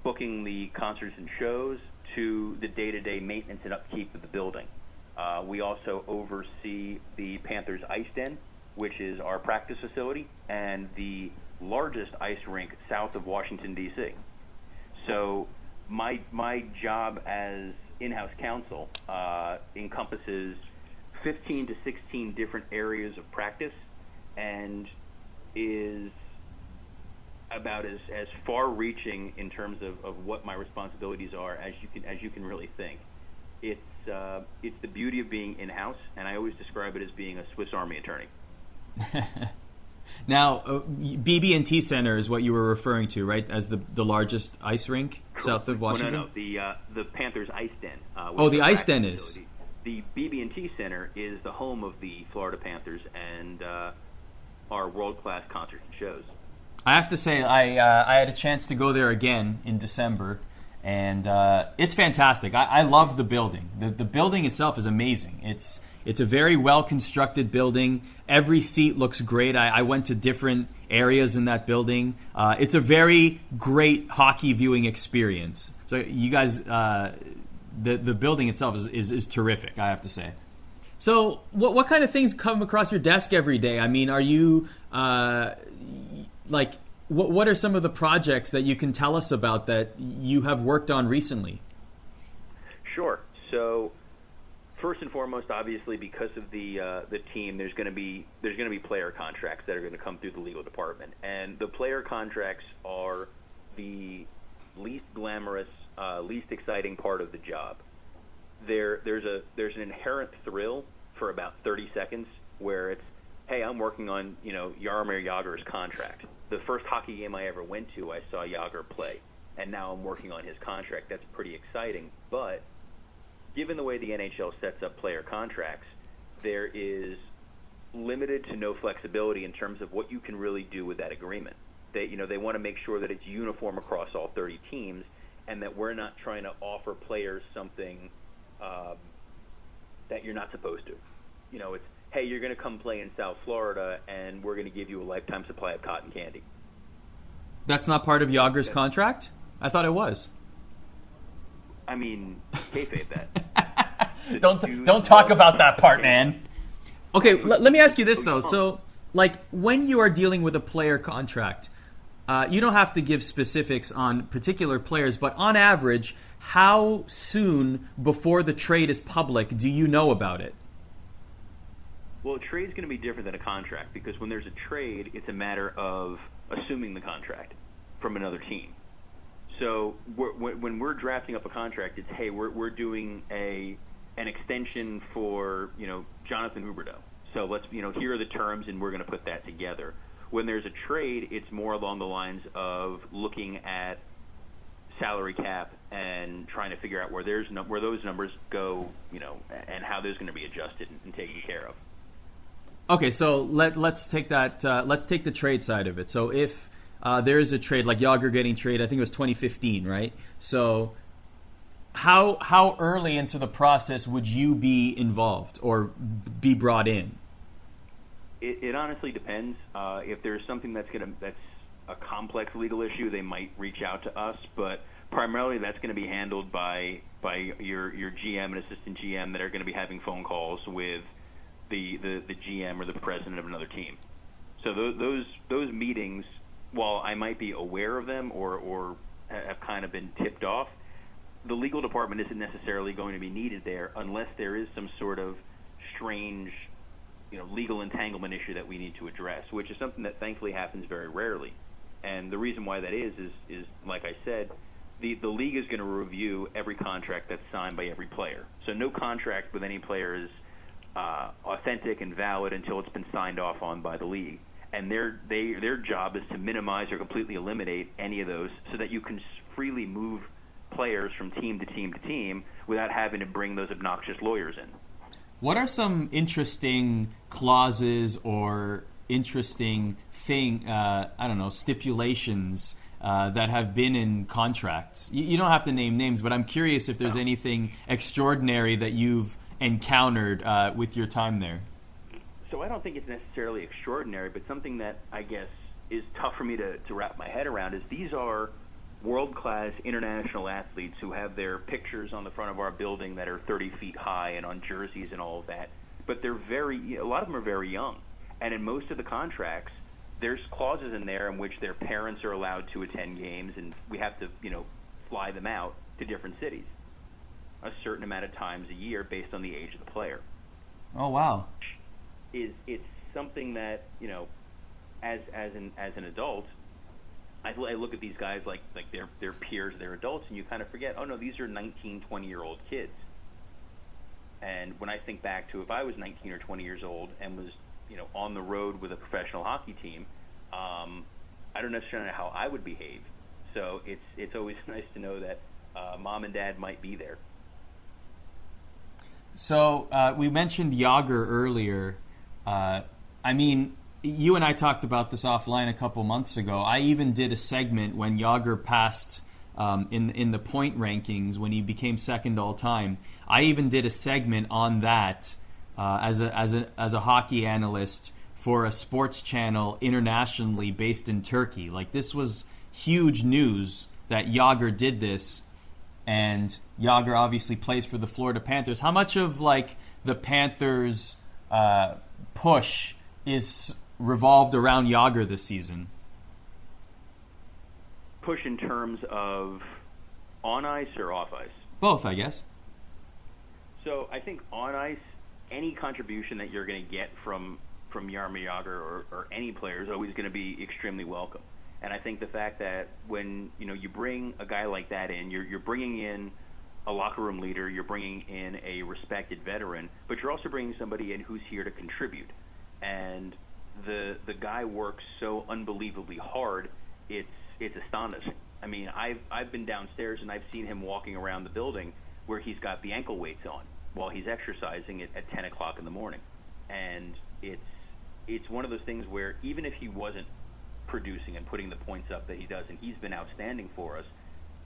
booking the concerts and shows to the day-to-day maintenance and upkeep of the building. We also oversee the Panthers Ice Den, which is our practice facility, and the largest ice rink south of Washington, D.C. So my job as in-house counsel encompasses 15 to 16 different areas of practice, and is about as far-reaching in terms of what my responsibilities are as you can really think. It's the beauty of being in-house, and I always describe it as being a Swiss Army attorney. Now, BB&T Center is what you were referring to, right, as the largest ice rink south of Washington? Well, no. The Panthers Ice Den. The Ice Den is. The BB&T Center is the home of the Florida Panthers and our world-class concerts and shows. I have to say, I had a chance to go there again in December, and it's fantastic. I love the building. The building itself is amazing. It's a very well-constructed building. Every seat looks great. I went to different areas in that building. It's a very great hockey viewing experience. So you guys, the building itself is terrific, I have to say. So what kind of things come across your desk every day? I mean, are you what are some of the projects that you can tell us about that you have worked on recently? Sure. So first and foremost, obviously, because of the team, there's going to be player contracts that are going to come through the legal department, and the player contracts are the least glamorous, least exciting part of the job. There's an inherent thrill for about 30 seconds where it's, hey, I'm working on Jaromir Jagr's contract. The first hockey game I ever went to, I saw Jagr play, and now I'm working on his contract. That's pretty exciting, but given the way the NHL sets up player contracts, there is limited to no flexibility in terms of what you can really do with that agreement. They want to make sure that it's uniform across all 30 teams, and that we're not trying to offer players something that you're not supposed to. It's, hey, you're going to come play in South Florida, and we're going to give you a lifetime supply of cotton candy. That's not part of Jagr's contract? I thought it was. I mean, kayfabe that. Don't talk about that part, man. Okay, let me ask you this, though. So, when you are dealing with a player contract, you don't have to give specifics on particular players, but on average, how soon before the trade is public do you know about it? Well, a trade is going to be different than a contract, because when there's a trade, it's a matter of assuming the contract. from another team. So when we're drafting up a contract, it's, hey, we're doing an extension for, Jonathan Huberdeau. So let's, here are the terms, and we're going to put that together. When there's a trade, it's more along the lines of looking at salary cap and trying to figure out where those numbers go, and how those going to be adjusted and taken care of. Okay, so let's take that. Let's take the trade side of it. So if there is a trade, like Jágr getting traded, I think it was 2015, right? So how early into the process would you be involved or be brought in? It honestly depends. If there's something that's a complex legal issue, they might reach out to us, but primarily that's going to be handled by your GM and assistant GM that are going to be having phone calls with the GM or the president of another team. So those meetings, while I might be aware of them or have kind of been tipped off, the legal department isn't necessarily going to be needed there unless there is some sort of strange legal entanglement issue that we need to address, which is something that thankfully happens very rarely. And the reason why that is like I said, the league is going to review every contract that's signed by every player. So no contract with any player is authentic and valid until it's been signed off on by the league. And their job is to minimize or completely eliminate any of those so that you can freely move players from team to team to team without having to bring those obnoxious lawyers in. What are some interesting clauses or interesting stipulations that have been in contracts? You don't have to name names, but I'm curious if there's anything extraordinary that you've encountered with your time there. So I don't think it's necessarily extraordinary, but something that I guess is tough for me to wrap my head around is these are world-class international athletes who have their pictures on the front of our building that are 30 feet high and on jerseys and all of that. But a lot of them are very young. And in most of the contracts, there's clauses in there in which their parents are allowed to attend games, and we have to, fly them out to different cities a certain amount of times a year based on the age of the player. Oh, wow. It's something that, as an adult, I look at these guys like their peers, they're adults, and you kind of forget, oh no, these are 19, 20-year-old kids. And when I think back to if I was 19 or 20 years old and was, on the road with a professional hockey team, I don't necessarily know how I would behave. So it's always nice to know that mom and dad might be there. So we mentioned Jágr earlier. You and I talked about this offline a couple months ago. I even did a segment when Jágr passed in the point rankings when he became second all time. I even did a segment on that as a hockey analyst for a sports channel internationally based in Turkey. Like, this was huge news that Jágr did this, and Jágr obviously plays for the Florida Panthers. How much of the Panthers push is revolved around Jágr this season? Push in terms of on ice or off ice? Both, I guess. So I think on ice, any contribution that you're going to get from Jaromir Jágr or any player is always going to be extremely welcome. And I think the fact that when you bring a guy like that in, you're bringing in a locker room leader, you're bringing in a respected veteran, but you're also bringing somebody in who's here to contribute. And the guy works so unbelievably hard, it's astonishing. I mean, I've been downstairs and I've seen him walking around the building where he's got the ankle weights on while he's exercising at 10 o'clock in the morning. And it's one of those things where even if he wasn't producing and putting the points up that he does, and he's been outstanding for us,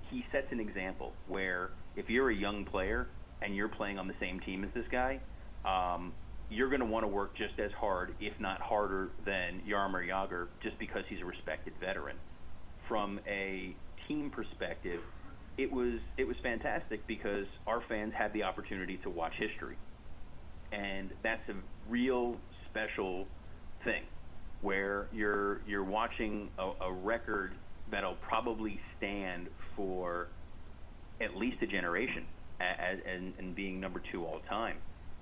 he sets an example where if you're a young player and you're playing on the same team as this guy, you're going to want to work just as hard, if not harder, than Jaromir Jágr, just because he's a respected veteran. From a team perspective, it was fantastic because our fans had the opportunity to watch history, and that's a real special thing, where you're watching a record that'll probably stand for at least a generation, and being number 2 all time.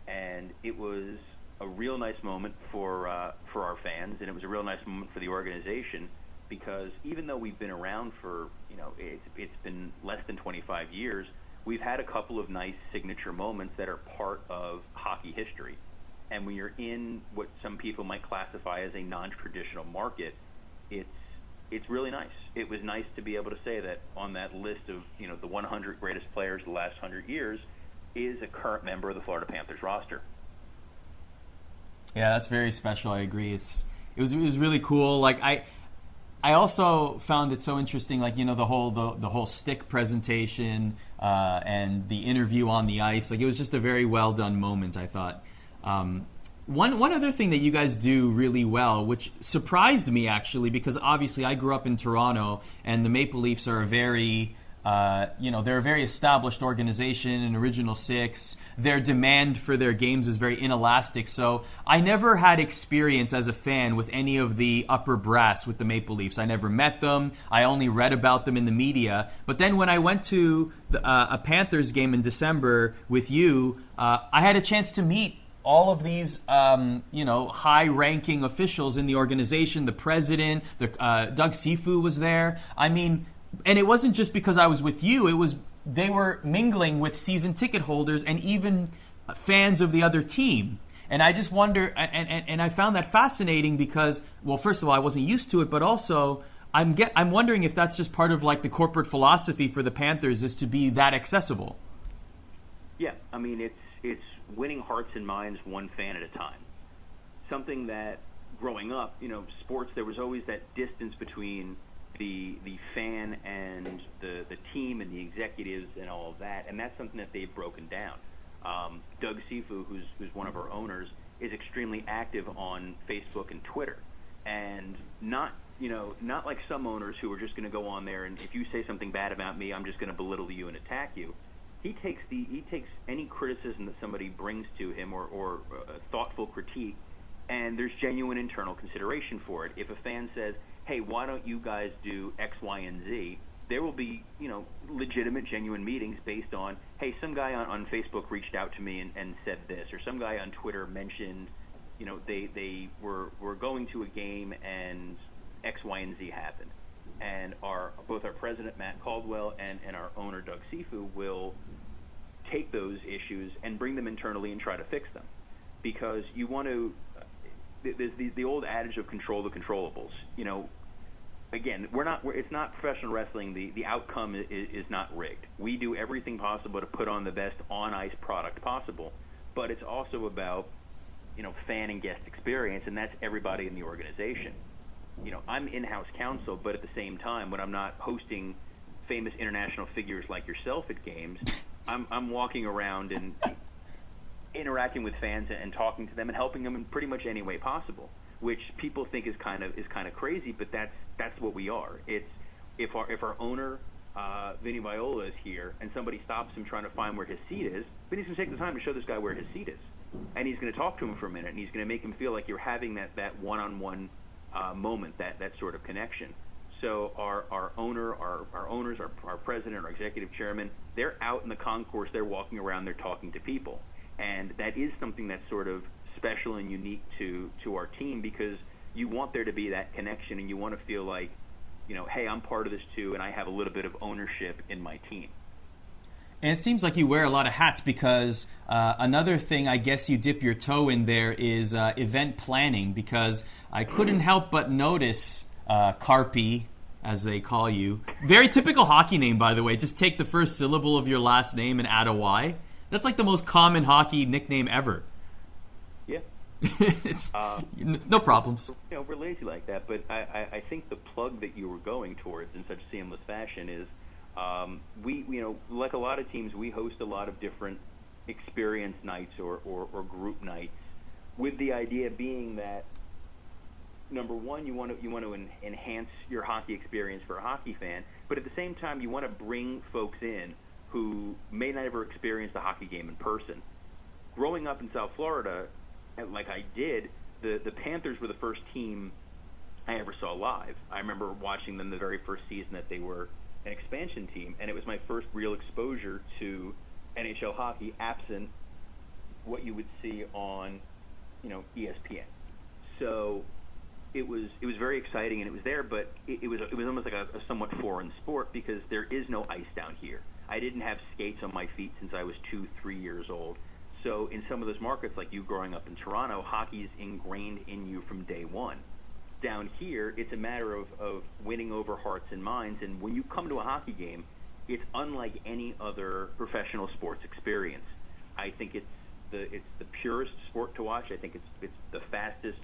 And it was a real nice moment for our fans, and it was a real nice moment for the organization because even though we've been around for, it's been less than 25 years, we've had a couple of nice signature moments that are part of hockey history. And when you're in what some people might classify as a non-traditional market, it's really nice. It was nice to be able to say that on that list of, the 100 greatest players of the last 100 years is a current member of the Florida Panthers roster. Yeah, that's very special. I agree. It was really cool. Like I also found it so interesting, like, the whole stick presentation and the interview on the ice. Like, it was just a very well done moment, I thought. One other thing that you guys do really well, which surprised me actually, because obviously I grew up in Toronto, and the Maple Leafs are a very they're a very established organization, an original six. Their demand for their games is very inelastic. So I never had experience as a fan with any of the upper brass with the Maple Leafs. I never met them. I only read about them in the media. But then when I went to a Panthers game in December with you, I had a chance to meet all of these, high-ranking officials in the organization. The president, Doug Sifu was there. I mean, and it wasn't just because I was with you. They were mingling with season ticket holders and even fans of the other team. And I just wonder, and I found that fascinating because, well, first of all, I wasn't used to it, but also I'm wondering if that's just part of like the corporate philosophy for the Panthers is to be that accessible. Yeah, I mean, it's winning hearts and minds one fan at a time. Something that growing up, sports, there was always that distance between the fan and the team and the executives and all of that, and that's something that they've broken down. Doug Sifu, who's one of our owners, is extremely active on Facebook and Twitter, and not like some owners who are just going to go on there and if you say something bad about me, I'm just going to belittle you and attack you. He takes any criticism that somebody brings to him or a thoughtful critique, and there's genuine internal consideration for it. If a fan says, hey, why don't you guys do X, Y, and Z? There will be, legitimate, genuine meetings based on, hey, some guy on Facebook reached out to me and said this, or some guy on Twitter mentioned, they were going to a game and X, Y, and Z happened. And both our president, Matt Caldwell, and our owner, Doug Sifu, will take those issues and bring them internally and try to fix them. Because you want to... There's the old adage of control the controllables. Again, it's not professional wrestling. The outcome is not rigged. We do everything possible to put on the best on-ice product possible, but it's also about, fan and guest experience, and that's everybody in the organization. I'm in-house counsel, but at the same time, when I'm not hosting famous international figures like yourself at games, I'm walking around and interacting with fans and talking to them and helping them in pretty much any way possible, which people think is kind of crazy, but that's what we are. It's if our owner Vinny Viola is here and somebody stops him trying to find where his seat is, Vinny's going to take the time to show this guy where his seat is, and he's going to talk to him for a minute, and he's going to make him feel like you're having that one-on-one moment, that sort of connection. So our owners, our president, our executive chairman, they're out in the concourse, they're walking around, they're talking to people. And that is something that's sort of special and unique to our team, because you want there to be that connection and you want to feel like, hey, I'm part of this too, and I have a little bit of ownership in my team. And it seems like you wear a lot of hats, because another thing I guess you dip your toe in there is event planning, because I couldn't help but notice Karpe, as they call you. Very typical hockey name, by the way. Just take the first syllable of your last name and add a Y. That's like the most common hockey nickname ever. Yeah. It's no problems. We're lazy like that, but I think the plug that you were going towards in such seamless fashion is we like a lot of teams, we host a lot of different experience nights or group nights, with the idea being that, number one, you want to enhance your hockey experience for a hockey fan, but at the same time you want to bring folks in who may never experience a hockey game in person. Growing up in South Florida, like I did, the Panthers were the first team I ever saw live. I remember watching them the very first season that they were an expansion team, and it was my first real exposure to NHL hockey, absent what you would see on, ESPN. So it was very exciting, and it was there, but it was almost like a somewhat foreign sport because there is no ice down here. I didn't have skates on my feet since I was 2-3 years old. So in some of those markets, like you growing up in Toronto, hockey's ingrained in you from day one. Down here, it's a matter of winning over hearts and minds, and when you come to a hockey game, it's unlike any other professional sports experience. I think it's the purest sport to watch. I think it's the fastest,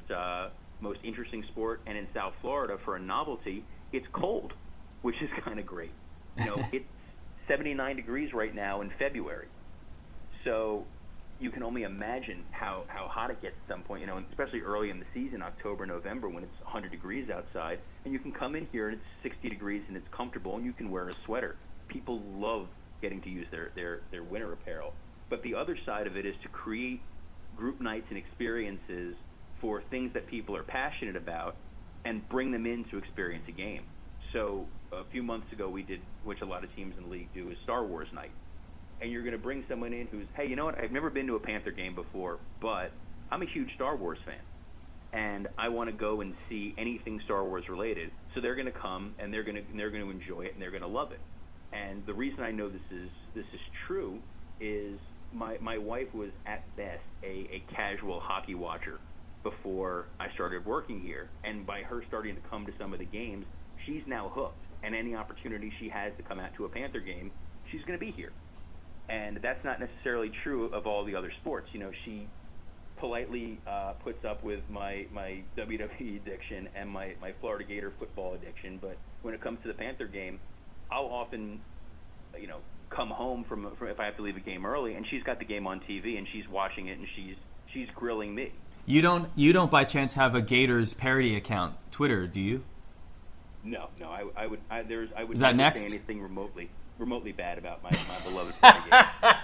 most interesting sport, and in South Florida, for a novelty, it's cold, which is kind of great. It's 79 degrees right now in February, so you can only imagine how hot it gets at some point, especially early in the season, October, November, when it's 100 degrees outside, and you can come in here and it's 60 degrees and it's comfortable and you can wear a sweater. People love getting to use their winter apparel. But the other side of it is to create group nights and experiences for things that people are passionate about and bring them in to experience a game. So a few months ago we did, which a lot of teams in the league do, is Star Wars night. And you're going to bring someone in who's, hey, you know what, I've never been to a Panther game before, but I'm a huge Star Wars fan, and I want to go and see anything Star Wars related. So they're going to come, and they're going to enjoy it, and they're going to love it. And the reason I know this is true is my wife was at best a casual hockey watcher before I started working here, and by her starting to come to some of the games, she's now hooked. And any opportunity she has to come out to a Panther game, she's going to be here. And that's not necessarily true of all the other sports. She politely puts up with my WWE addiction and my Florida Gator football addiction, but when it comes to the Panther game, I'll often, come home from if I have to leave a game early, and she's got the game on TV and she's watching it and she's grilling me. You don't by chance have a Gators parody account, Twitter, do you? No, I would Is that never next? say anything remotely bad about my beloved Florida Gators.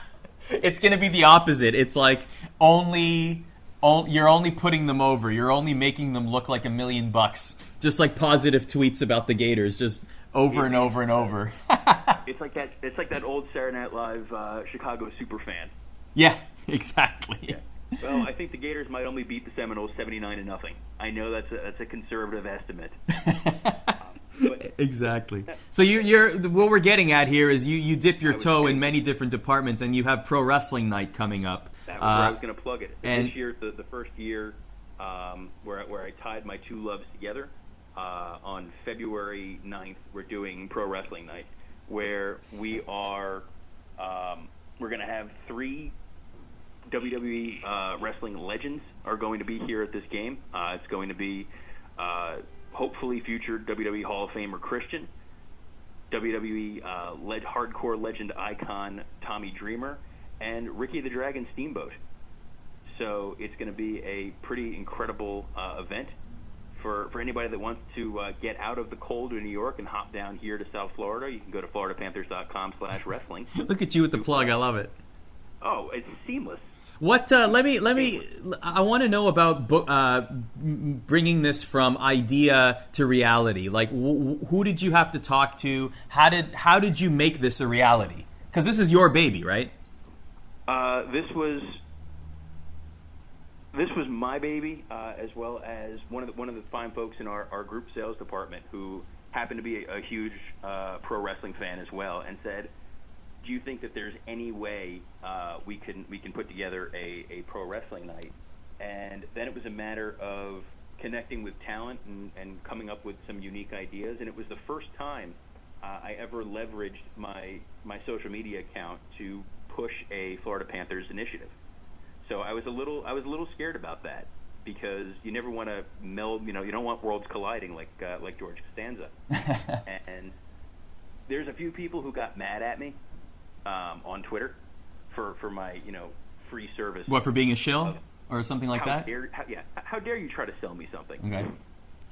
It's going to be the opposite. It's like you're only putting them over. You're only making them look like $1 million. Just like positive tweets about the Gators, just over and over and over. It's like that old Saturday Night Live Chicago superfan. Yeah, exactly. Yeah. Well, I think the Gators might only beat the Seminoles 79-0. I know that's a conservative estimate. But exactly. So you're what we're getting at here is you dip your toe in many different departments, and you have Pro Wrestling Night coming up. That was where I was going to plug it. And this year, the first year where I tied my two loves together, on February 9th, we're doing Pro Wrestling Night, where we are we're going to have 3 WWE wrestling legends are going to be here at this game. It's going to be hopefully future WWE Hall of Famer Christian, WWE hardcore legend icon Tommy Dreamer, and Ricky the Dragon Steamboat. So it's going to be a pretty incredible event for anybody that wants to get out of the cold of New York and hop down here to South Florida. You can go to floridapanthers.com/wrestling. Look at you with the plug. I love it. Oh, it's seamless. What? Let me. I want to know about bringing this from idea to reality. Like, who did you have to talk to? How did you make this a reality? Because this is your baby, right? This was my baby, as well as one of the fine folks in our group sales department who happened to be a huge pro wrestling fan as well, and said, do you think that there's any way we can put together a pro wrestling night? And then it was a matter of connecting with talent and coming up with some unique ideas. And it was the first time I ever leveraged my social media account to push a Florida Panthers initiative. So I was a little scared about that, because you never want to meld. You don't want worlds colliding like George Costanza. And there's a few people who got mad at me on Twitter for my free service. What, for being a shill or something like that? How dare you try to sell me something? Okay,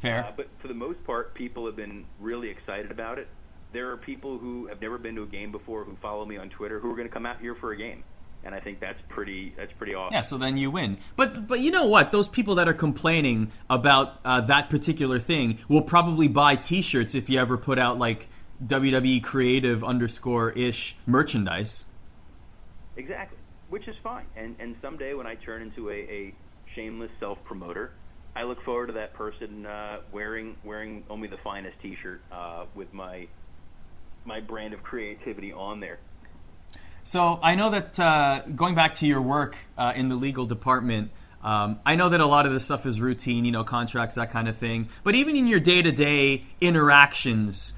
fair. But for the most part, people have been really excited about it. There are people who have never been to a game before who follow me on Twitter who are going to come out here for a game, and I think that's pretty awesome. Yeah, so then you win. But you know what? Those people that are complaining about that particular thing will probably buy T-shirts if you ever put out like WWE creative _ish merchandise. Exactly, which is fine. And someday when I turn into a shameless self-promoter, I look forward to that person wearing only the finest T-shirt with my brand of creativity on there. So I know that going back to your work in the legal department, I know that a lot of this stuff is routine, contracts, that kind of thing. But even in your day-to-day interactions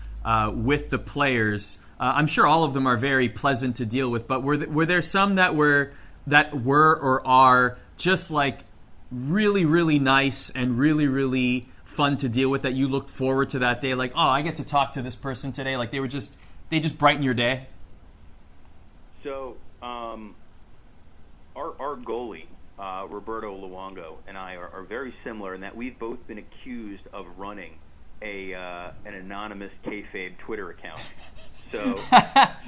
with the players, I'm sure all of them are very pleasant to deal with. But were there some that were or are just like really, really nice and really, really fun to deal with, that you looked forward to that day? Like, oh, I get to talk to this person today. Like they just brighten your day. So our goalie, Roberto Luongo, and I are very similar in that we've both been accused of running an anonymous kayfabe Twitter account. So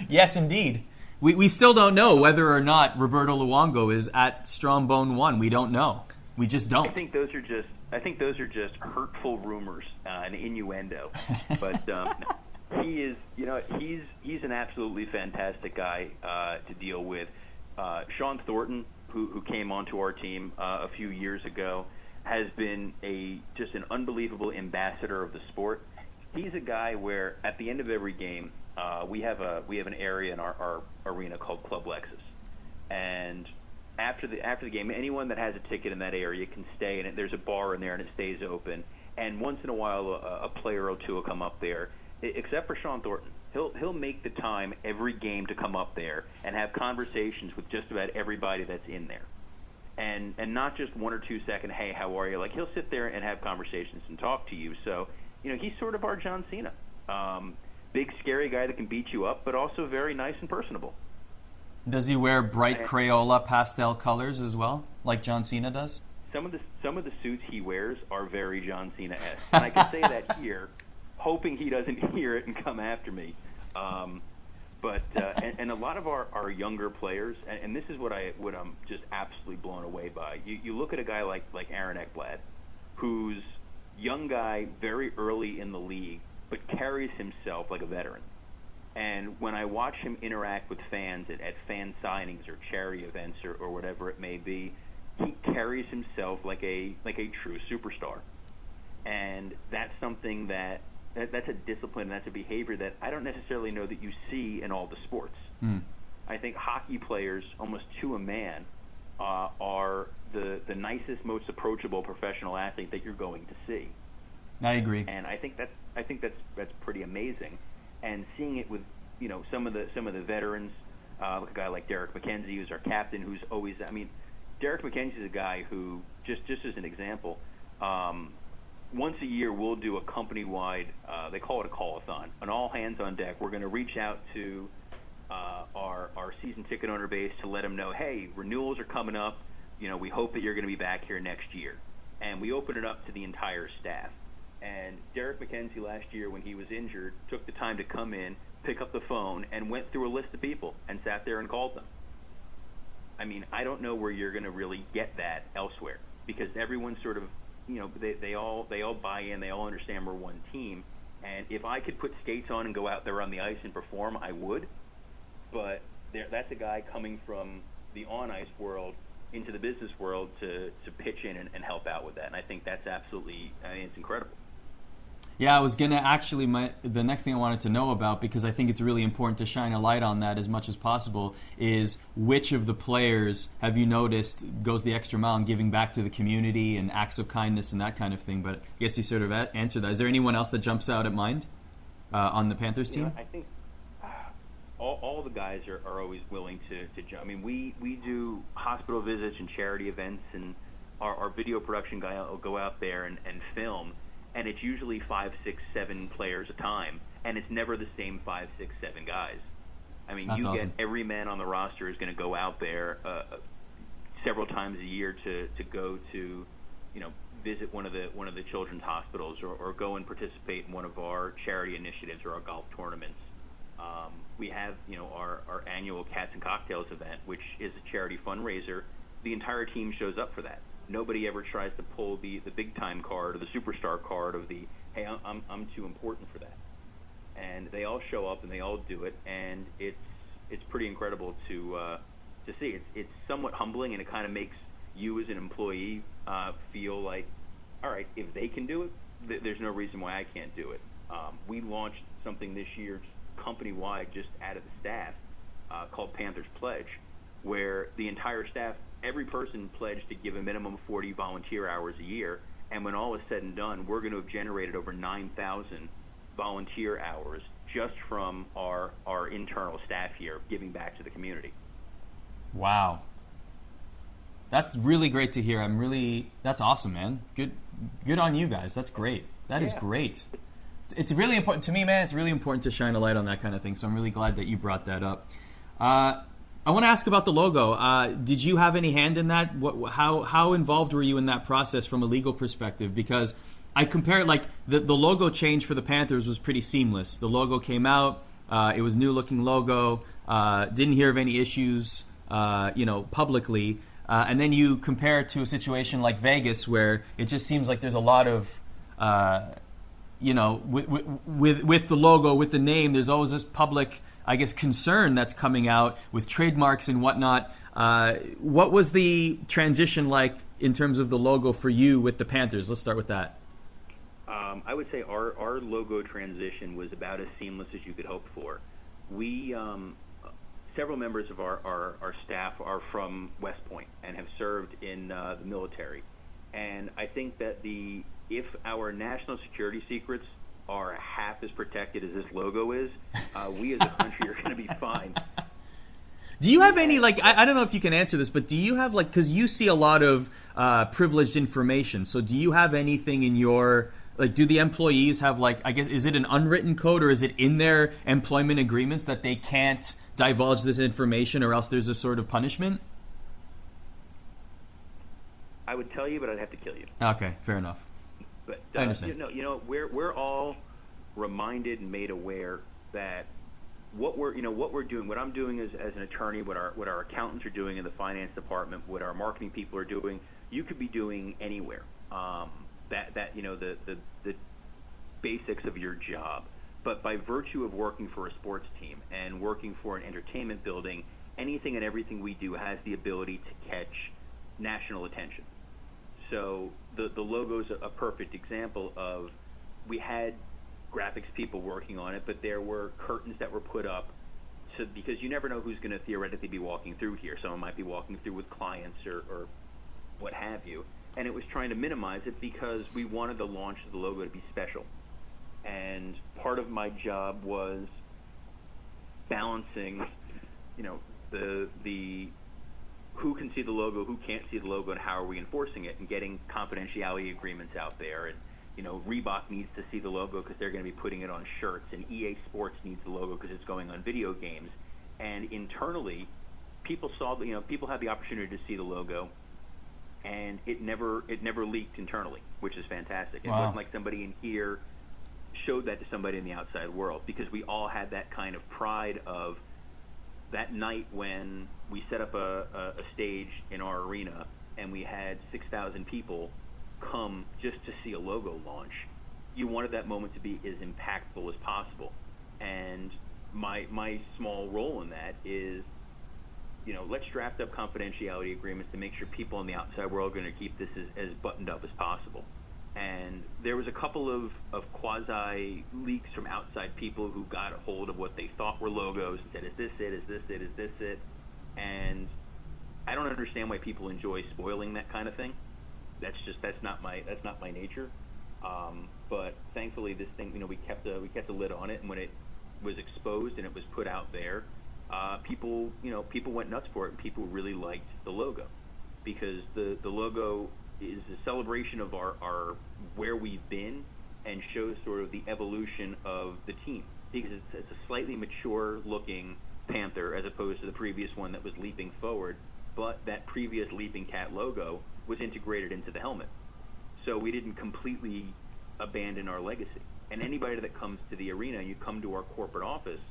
yes, indeed. We still don't know whether or not Roberto Luongo is at Strongbone1. We don't know. We just don't. I think those are just hurtful rumors and innuendo. But he is, he's an absolutely fantastic guy to deal with. Sean Thornton, who came onto our team a few years ago, has been just an unbelievable ambassador of the sport. He's a guy where at the end of every game, we have an area in our arena called Club Lexus, and after the game, anyone that has a ticket in that area can stay, and there's a bar in there, and it stays open. And once in a while, a player or two will come up there, except for Sean Thornton. He'll make the time every game to come up there and have conversations with just about everybody that's in there, and not just 1 or 2 second, hey, how are you? Like, he'll sit there and have conversations and talk to you. So he's sort of our John Cena. Big, scary guy that can beat you up, but also very nice and personable. Does he wear bright Crayola pastel colors as well, like John Cena does? Some of the suits he wears are very John Cena-esque. And I can say that here, hoping he doesn't hear it and come after me. But a lot of our younger players, and this is what I'm just absolutely blown away by. You look at a guy like Aaron Ekblad, who's young guy, very early in the league, but carries himself like a veteran. And when I watch him interact with fans at fan signings or charity events or whatever it may be, he carries himself like a true superstar. And that's something that's a discipline, that's a behavior that I don't necessarily know that you see in all the sports. I think hockey players, almost to a man, are the nicest, most approachable professional athlete that you're going to see. I agree. And I think that's pretty amazing. And seeing it with some of the veterans, like a guy like Derek McKenzie, who's our captain, who's always, Derek McKenzie's a guy who, just as an example, once a year we'll do a company-wide, they call it a call-a-thon, an all-hands-on-deck. We're going to reach out to our season ticket owner base to let them know, hey, renewals are coming up. We hope that you're going to be back here next year. And we open it up to the entire staff. And Derek McKenzie last year, when he was injured, took the time to come in, pick up the phone, and went through a list of people and sat there and called them. I don't know where you're going to really get that elsewhere, because everyone sort of, they all buy in, they all understand we're one team. And if I could put skates on and go out there on the ice and perform, I would. But that's a guy coming from the on-ice world into the business world to pitch in and help out with that. And I think that's absolutely, it's incredible. Yeah, I was going to actually, the next thing I wanted to know about, because I think it's really important to shine a light on that as much as possible, is which of the players have you noticed goes the extra mile in giving back to the community and acts of kindness and that kind of thing. But I guess you sort of answered that. Is there anyone else that jumps out at mind on the Panthers team? I think all the guys are always willing to jump. We do hospital visits and charity events, and our video production guy will go out there and film. And it's usually 5, 6, 7 players a time, and it's never the same 5, 6, 7 guys. That's awesome. Get every man on the roster is going to go out there several times a year to go to, visit one of the children's hospitals or go and participate in one of our charity initiatives or our golf tournaments. We have our annual Cats and Cocktails event, which is a charity fundraiser. The entire team shows up for that. Nobody ever tries to pull the big time card or the superstar card of the, hey, I'm too important for that. And they all show up and they all do it, and it's pretty incredible to see. It's somewhat humbling, and it kind of makes you as an employee feel like all right, if they can do it, there's no reason why I can't do it. We launched something this year company-wide just out of the staff called Panthers Pledge, where the entire staff, every person pledged to give a minimum of 40 volunteer hours a year, and when all is said and done, we're going to have generated over 9,000 volunteer hours just from our internal staff here giving back to the community. Wow. That's really great to hear. That's awesome, man. Good on you guys. That's great. That is great. It's really important to me, man. It's really important to shine a light on that kind of thing. So I'm really glad that you brought that up. I want to ask about the logo. Did you have any hand in that? How involved were you in that process from a legal perspective? Because I compare it, like the logo change for the Panthers was pretty seamless. The logo came out. It was new looking logo. Didn't hear of any issues, publicly. And then you compare it to a situation like Vegas, where it just seems like there's a lot of, with the logo, with the name, there's always this public, I guess, concern that's coming out with trademarks and whatnot. What was the transition like in terms of the logo for you with the Panthers? Let's start with that. I would say our logo transition was about as seamless as you could hope for. We several members of our staff are from West Point and have served in the military. And I think that if our national security secrets are half as protected as this logo is, we as a country are going to be fine. Do you have any, I don't know if you can answer this, but do you have, because you see a lot of privileged information, so do you have anything in your, do the employees have, I guess, is it an unwritten code, or is it in their employment agreements that they can't divulge this information or else there's a sort of punishment? I would tell you, but I'd have to kill you. Okay, fair enough. But I understand. We're all reminded and made aware that what we're doing, what I'm doing as an attorney, what our accountants are doing in the finance department, what our marketing people are doing, you could be doing anywhere. The basics of your job. But by virtue of working for a sports team and working for an entertainment building, anything and everything we do has the ability to catch national attention. So the logo's a perfect example of, we had graphics people working on it, but there were curtains that were put up because you never know who's going to theoretically be walking through here. Someone might be walking through with clients or what have you. And it was trying to minimize it because we wanted the launch of the logo to be special. And part of my job was balancing, the who can see the logo, who can't see the logo, and how are we enforcing it, and getting confidentiality agreements out there. And Reebok needs to see the logo because they're going to be putting it on shirts, and EA Sports needs the logo because it's going on video games. And internally, people saw, people had the opportunity to see the logo, and it never leaked internally, which is fantastic. It wasn't like somebody in here showed that to somebody in the outside world, because we all had that kind of pride of that night when we set up a stage in our arena and we had 6,000 people come just to see a logo launch. You wanted that moment to be as impactful as possible. And my small role in that is, let's draft up confidentiality agreements to make sure people on the outside world are going to keep this as buttoned up as possible. And there was a couple of quasi leaks from outside people who got a hold of what they thought were logos and said, is this it, is this it, is this it? And I don't understand why people enjoy spoiling that kind of thing. That's not my nature. But thankfully this thing, we kept a lid on it, and when it was exposed and it was put out there, people went nuts for it, and people really liked the logo, because the logo is a celebration of our where we've been and shows sort of the evolution of the team, because it's a slightly mature looking panther as opposed to the previous one that was leaping forward, but that previous leaping cat logo was integrated into the helmet. So we didn't completely abandon our legacy. And anybody that comes to the arena, you come to our corporate office,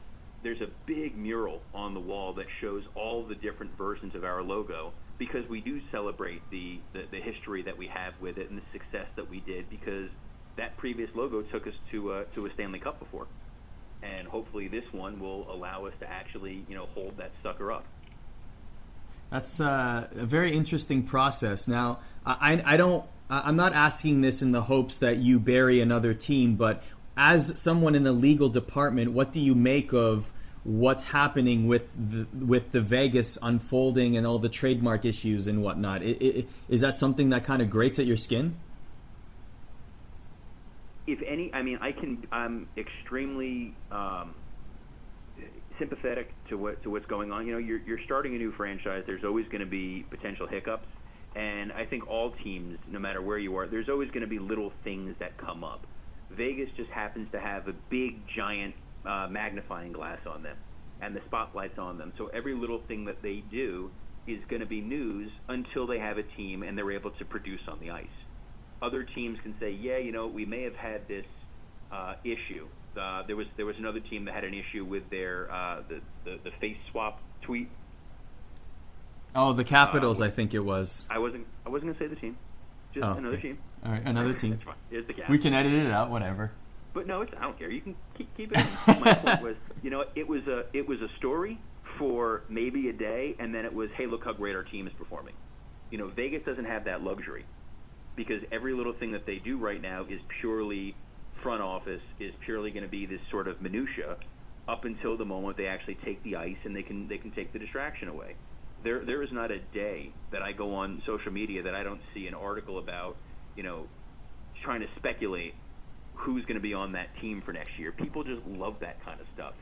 there's a big mural on the wall that shows all the different versions of our logo, because we do celebrate the history that we have with it and the success that we did, because that previous logo took us to a Stanley Cup before. And hopefully this one will allow us to actually, hold that sucker up. That's a very interesting process. Now, I don't I'm not asking this in the hopes that you bury another team, but as someone in the legal department, what do you make of what's happening with the Vegas unfolding and all the trademark issues and whatnot? Is that something that kind of grates at your skin? If any, I mean, I'm extremely sympathetic to what's going on. You know, you're starting a new franchise. There's always going to be potential hiccups, and I think all teams, no matter where you are, there's always going to be little things that come up. Vegas just happens to have a big, giant magnifying glass on them and the spotlights on them. So every little thing that they do is going to be news until they have a team and they're able to produce on the ice. Other teams can say, yeah, you know, we may have had this issue. There was another team that had an issue with their the face swap tweet. Oh, the Capitals, I think it was. I wasn't going to say the team. Just another team. All right, another team. That's fine. It's the Capitals. We can edit it out, whatever. But no, I don't care. You can keep it in. My point was, you know, it was a story for maybe a day, and then it was, hey, look how great our team is performing. You know, Vegas doesn't have that luxury because every little thing that they do right now is purely front office, is purely going to be this sort of minutia up until the moment they actually take the ice and they can take the distraction away. There is not a day that I go on social media that I don't see an article about, you know, trying to speculate who's going to be on that team for next year. People just love that kind of stuff.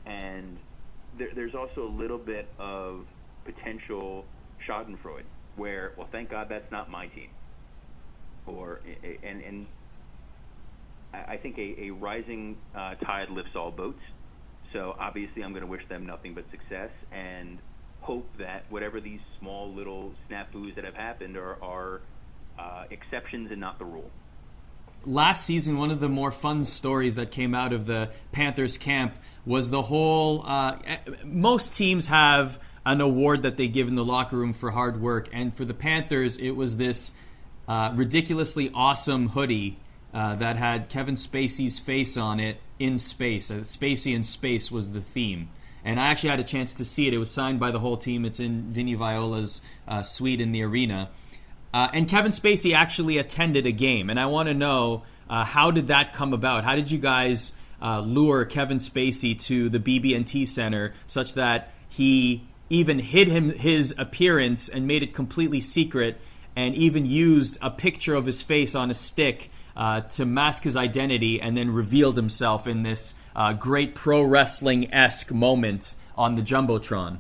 And there's also a little bit of potential schadenfreude where, well, thank God that's not my team. And I think a rising tide lifts all boats. So obviously I'm going to wish them nothing but success and hope that whatever these small little snafus that have happened are exceptions and not the rule. Last season, one of the more fun stories that came out of the Panthers camp was the whole most teams have an award that they give in the locker room for hard work, and for the Panthers it was this ridiculously awesome hoodie that had Kevin Spacey's face on it in space. Spacey in space was the theme. And I actually had a chance to see it. It was signed by the whole team. It's in Vinny Viola's suite in the arena. And Kevin Spacey actually attended a game. And I want to know, how did that come about? How did you guys lure Kevin Spacey to the BB&T Center such that he even hid his appearance and made it completely secret and even used a picture of his face on a stick to mask his identity and then revealed himself in this great pro wrestling-esque moment on the Jumbotron?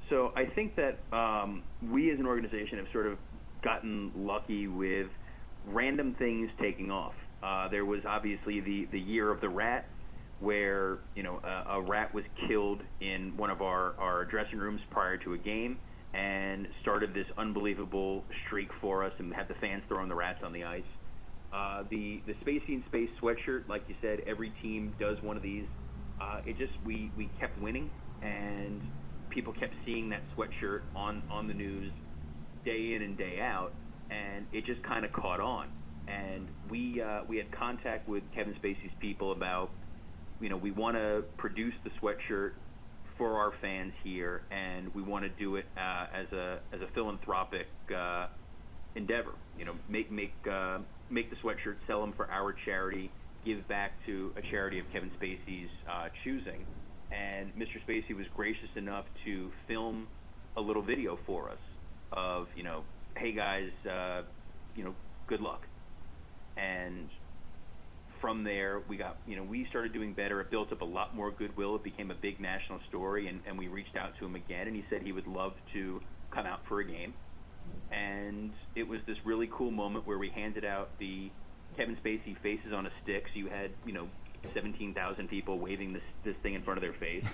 So I think that we as an organization have sort of gotten lucky with random things taking off. There was obviously the year of the rat, where, you know, a rat was killed in one of our dressing rooms prior to a game and started this unbelievable streak for us and had the fans throwing the rats on the ice. The Spacey in Space sweatshirt, like you said, every team does one of these. We kept winning, and people kept seeing that sweatshirt on the news day in and day out, and it just kind of caught on. And we had contact with Kevin Spacey's people about, you know, we want to produce the sweatshirt for our fans here, and we want to do it as a philanthropic endeavor. You know, make the sweatshirt, sell them for our charity, give back to a charity of Kevin Spacey's choosing. And Mr. Spacey was gracious enough to film a little video for us of, you know, hey guys, you know, good luck. And from there, we started doing better. It built up a lot more goodwill. It became a big national story, and we reached out to him again, and he said he would love to come out for a game. And it was this really cool moment where we handed out the Kevin Spacey faces on a stick. So you had, you know, 17,000 people waving this thing in front of their face.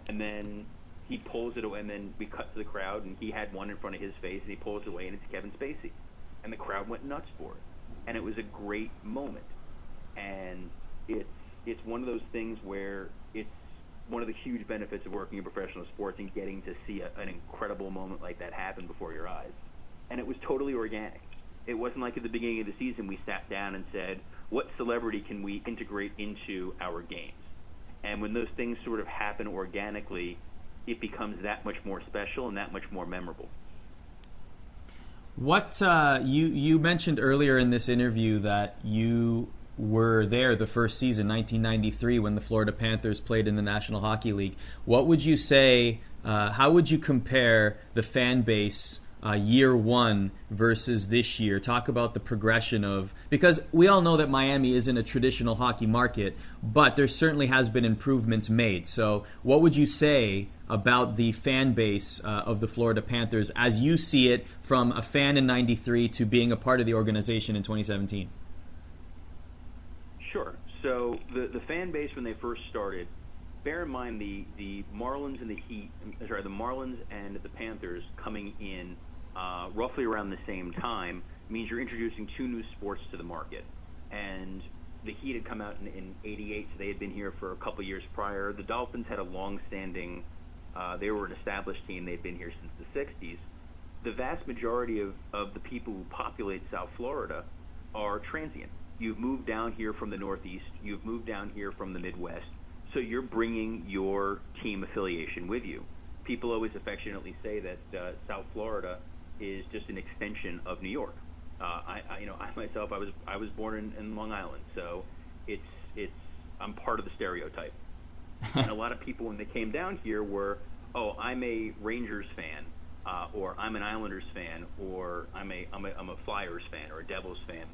And then he pulls it away, and then we cut to the crowd, and he had one in front of his face, and he pulls it away, and it's Kevin Spacey. And the crowd went nuts for it. And it was a great moment. And it's one of those things where it's one of the huge benefits of working in professional sports and getting to see an incredible moment like that happen before your eyes. And it was totally organic. It wasn't like at the beginning of the season we sat down and said, what celebrity can we integrate into our games? And when those things sort of happen organically, it becomes that much more special and that much more memorable. What you mentioned earlier in this interview that you were there the first season, 1993, when the Florida Panthers played in the National Hockey League. What would you say, how would you compare the fan base year one versus this year? Talk about the progression of, because we all know that Miami isn't a traditional hockey market, but there certainly has been improvements made. So what would you say about the fan base of the Florida Panthers as you see it from a fan in 93 to being a part of the organization in 2017? Sure. So the fan base when they first started, bear in mind the Marlins and the Marlins and the Panthers coming in roughly around the same time means you're introducing two new sports to the market. And the Heat had come out in 88, so they had been here for a couple years prior. The Dolphins had a long-standing, they were an established team. They'd been here since the 60s. The vast majority of the people who populate South Florida are transient. You've moved down here from the Northeast. You've moved down here from the Midwest. So you're bringing your team affiliation with you. People always affectionately say that South Florida is just an extension of New York. I myself, I was born in Long Island, so I'm part of the stereotype. And a lot of people when they came down here were, oh, I'm a Rangers fan, or I'm an Islanders fan, or I'm a Flyers fan or a Devils fan.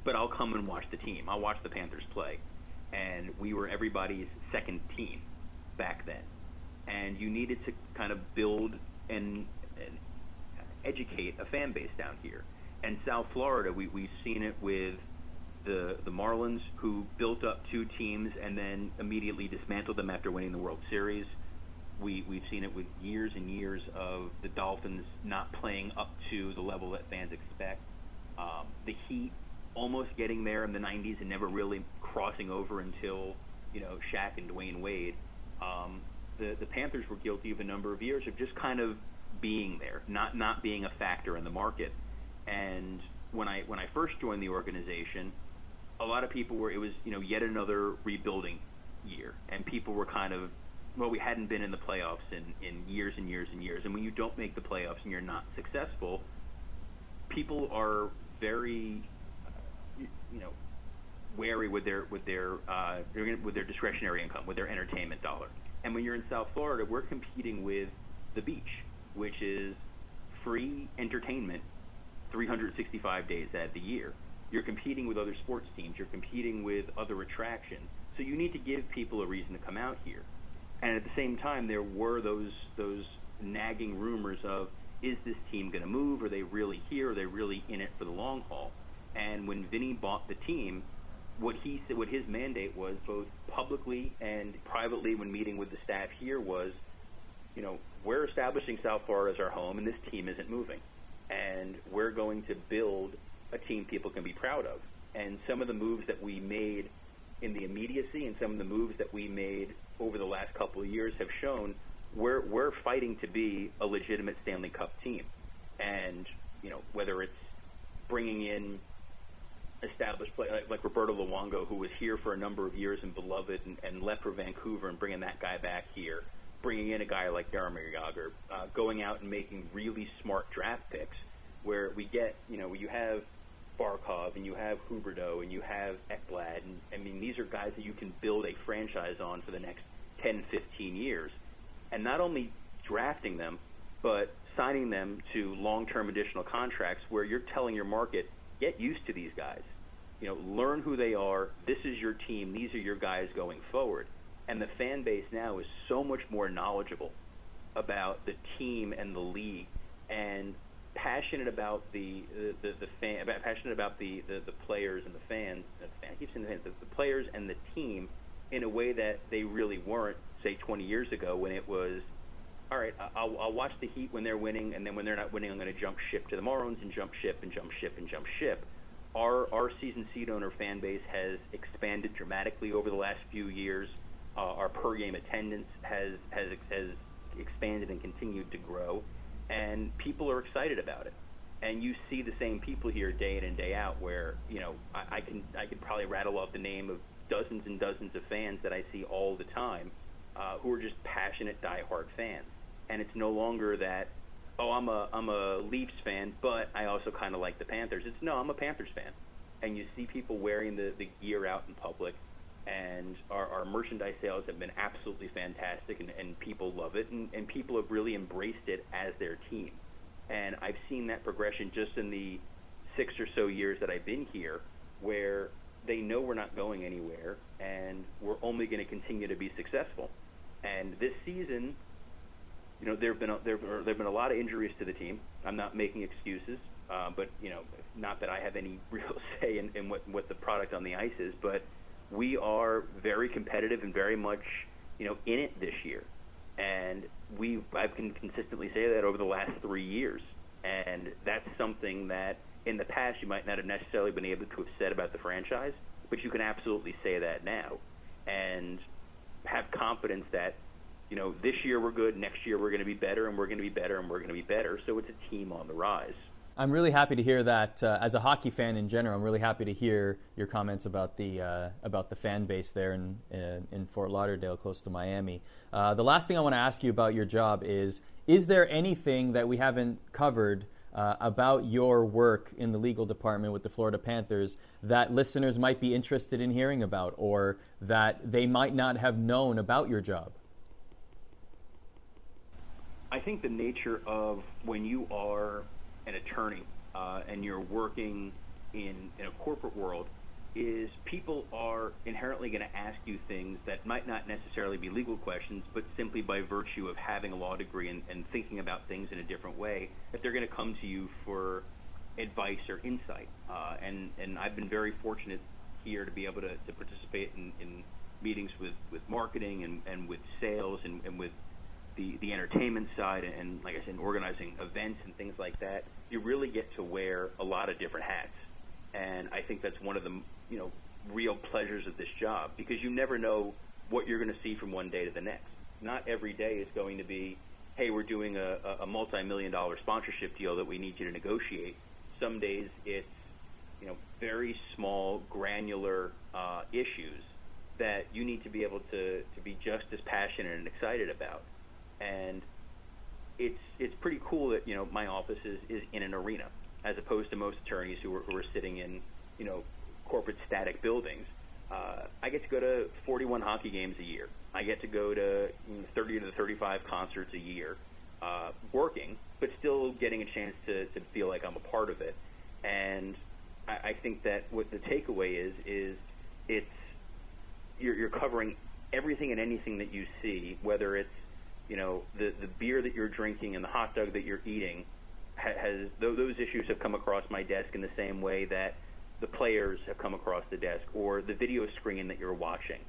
But I'll come and watch the team. I'll watch the Panthers play. And we were everybody's second team back then. And you needed to kind of build and educate a fan base down here. And South Florida, we've seen it with the Marlins, who built up two teams and then immediately dismantled them after winning the World Series. We've seen it with years and years of the Dolphins not playing up to the level that fans expect. The Heat almost getting there in the 90s and never really crossing over until, Shaq and Dwayne Wade. The Panthers were guilty of a number of years of just kind of being there, not being a factor in the market. And when I first joined the organization, a lot of people were, it was, yet another rebuilding year. And people were kind of, well, we hadn't been in the playoffs in years and years and years. And when you don't make the playoffs and you're not successful, people are very wary with their discretionary income, with their entertainment dollar. And when you're in South Florida, we're competing with the beach, which is free entertainment 365 days out of the year. You're competing with other sports teams. You're competing with other attractions. So you need to give people a reason to come out here. And at the same time, there were those nagging rumors of, is this team going to move? Are they really here? Are they really in it for the long haul? And when Vinny bought the team, what his mandate was, both publicly and privately when meeting with the staff here, was, we're establishing South Florida as our home, and this team isn't moving. And we're going to build a team people can be proud of. And some of the moves that we made in the immediacy and some of the moves that we made over the last couple of years have shown we're fighting to be a legitimate Stanley Cup team. And, whether it's bringing in established players like Roberto Luongo, who was here for a number of years and beloved and left for Vancouver, and bringing that guy back here, bringing in a guy like Jaromir Jagr, going out and making really smart draft picks where we get, you have Barkov and you have Huberdeau and you have Ekblad. And, I mean, these are guys that you can build a franchise on for the next 10, 15 years. And not only drafting them, but signing them to long-term additional contracts where you're telling your market, get used to these guys. Learn who they are. This is your team. These are your guys going forward. And the fan base now is so much more knowledgeable about the team and the league, and passionate about the players and the fans. I keep saying the fans, the players and the team, in a way that they really weren't, say, 20 years ago, when it was, all right, I'll watch the Heat when they're winning, and then when they're not winning, I'm going to jump ship to the Marlins and jump ship and jump ship and jump ship. Our season seat owner fan base has expanded dramatically over the last few years. Our per game attendance has expanded and continued to grow, and people are excited about it. And you see the same people here day in and day out, where I could probably rattle off the name of dozens and dozens of fans that I see all the time, who are just passionate, diehard fans. And it's no longer that oh, I'm a Leafs fan, but I also kind of like the Panthers. It's no, I'm a Panthers fan. And you see people wearing the gear out in public, and our merchandise sales have been absolutely fantastic, and people love it, and people have really embraced it as their team. And I've seen that progression just in the 6 or so years that I've been here, where they know we're not going anywhere, and we're only going to continue to be successful. And this season, you know, there've been a lot of injuries to the team. I'm not making excuses, but you know, not that I have any real say in what the product on the ice is, but we are very competitive and very much, you know, in it this year. And I can consistently say that over the last 3 years. And that's something that in the past you might not have necessarily been able to have said about the franchise, but you can absolutely say that now and have confidence that, you know, this year we're good, next year we're going to be better, and we're going to be better, and we're going to be better. So it's a team on the rise. I'm really happy to hear that. As a hockey fan in general, I'm really happy to hear your comments about the fan base there in Fort Lauderdale, close to Miami. The last thing I want to ask you about your job is there anything that we haven't covered about your work in the legal department with the Florida Panthers that listeners might be interested in hearing about, or that they might not have known about your job? I think the nature of when you are an attorney and you're working in a corporate world is people are inherently going to ask you things that might not necessarily be legal questions, but simply by virtue of having a law degree and thinking about things in a different way, if they're going to come to you for advice or insight. And I've been very fortunate here to be able to participate in meetings with marketing and with sales and with the entertainment side, and like I said, organizing events and things like that. You really get to wear a lot of different hats, and I think that's one of the, you know, real pleasures of this job, because you never know what you're going to see from one day to the next. Not every day is going to be, hey, we're doing a multi-million-dollar sponsorship deal that we need you to negotiate. Some days it's, you know, very small, granular issues that you need to be able to be just as passionate and excited about. And it's pretty cool that, you know, my office is in an arena, as opposed to most attorneys who are sitting in, you know, corporate static buildings. I get to go to 41 hockey games a year. I get to go to 30 to 35 concerts a year, working, but still getting a chance to feel like I'm a part of it. And I think that what the takeaway is you're covering everything and anything that you see, whether it's, you know, the beer that you're drinking and the hot dog that you're eating. Those issues have come across my desk in the same way that the players have come across the desk, or the video screen that you're watching,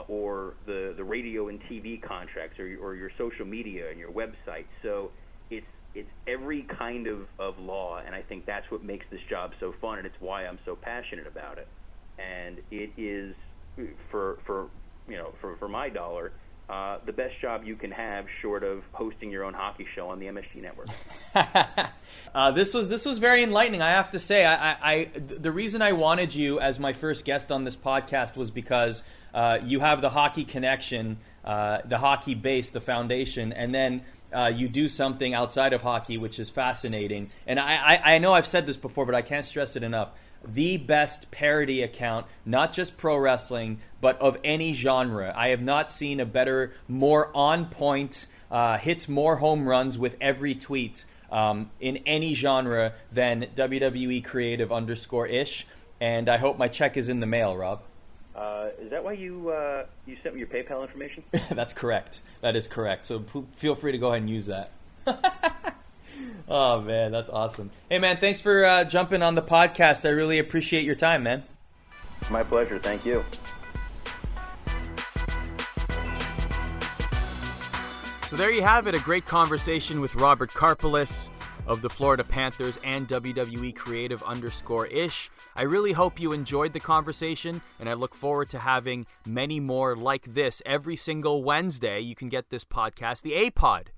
or the radio and TV contracts, or your social media and your website. So it's every kind of law, and I think that's what makes this job so fun, and it's why I'm so passionate about it. And it is, for my dollar, the best job you can have, short of hosting your own hockey show on the MSG network. This was very enlightening, I have to say. The reason I wanted you as my first guest on this podcast was because you have the hockey connection, the hockey base, the foundation, and then you do something outside of hockey, which is fascinating. And I know I've said this before, but I can't stress it enough. The best parody account, not just pro wrestling, but of any genre. I have not seen a better, more on point, hits more home runs with every tweet in any genre than WWE Creative _ish. And I hope my check is in the mail, Rob. Is that why you sent me your PayPal information? That's correct. That is correct. So feel free to go ahead and use that. Oh, man, that's awesome. Hey, man, thanks for jumping on the podcast. I really appreciate your time, man. My pleasure. Thank you. So there you have it, a great conversation with Robert Karpeles of the Florida Panthers and WWE Creative _ish. I really hope you enjoyed the conversation, and I look forward to having many more like this every single Wednesday. You can get this podcast, the A-Pod,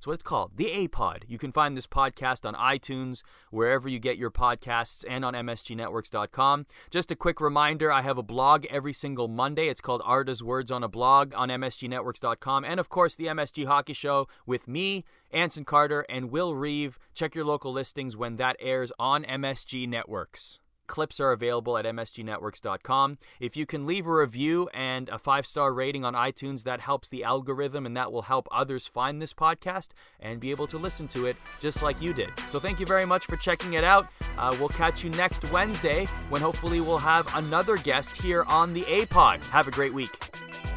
That's what it's called, the A-Pod. You can find this podcast on iTunes, wherever you get your podcasts, and on msgnetworks.com. Just a quick reminder, I have a blog every single Monday. It's called Arda's Words on a Blog on msgnetworks.com. And, of course, the MSG Hockey Show with me, Anson Carter, and Will Reeve. Check your local listings when that airs on MSG Networks. Clips are available at msgnetworks.com. If you can leave a review and a 5-star rating on iTunes, that helps the algorithm and that will help others find this podcast and be able to listen to it just like you did. So thank you very much for checking it out. We'll catch you next Wednesday when hopefully we'll have another guest here on the A-Pod. Have a great week.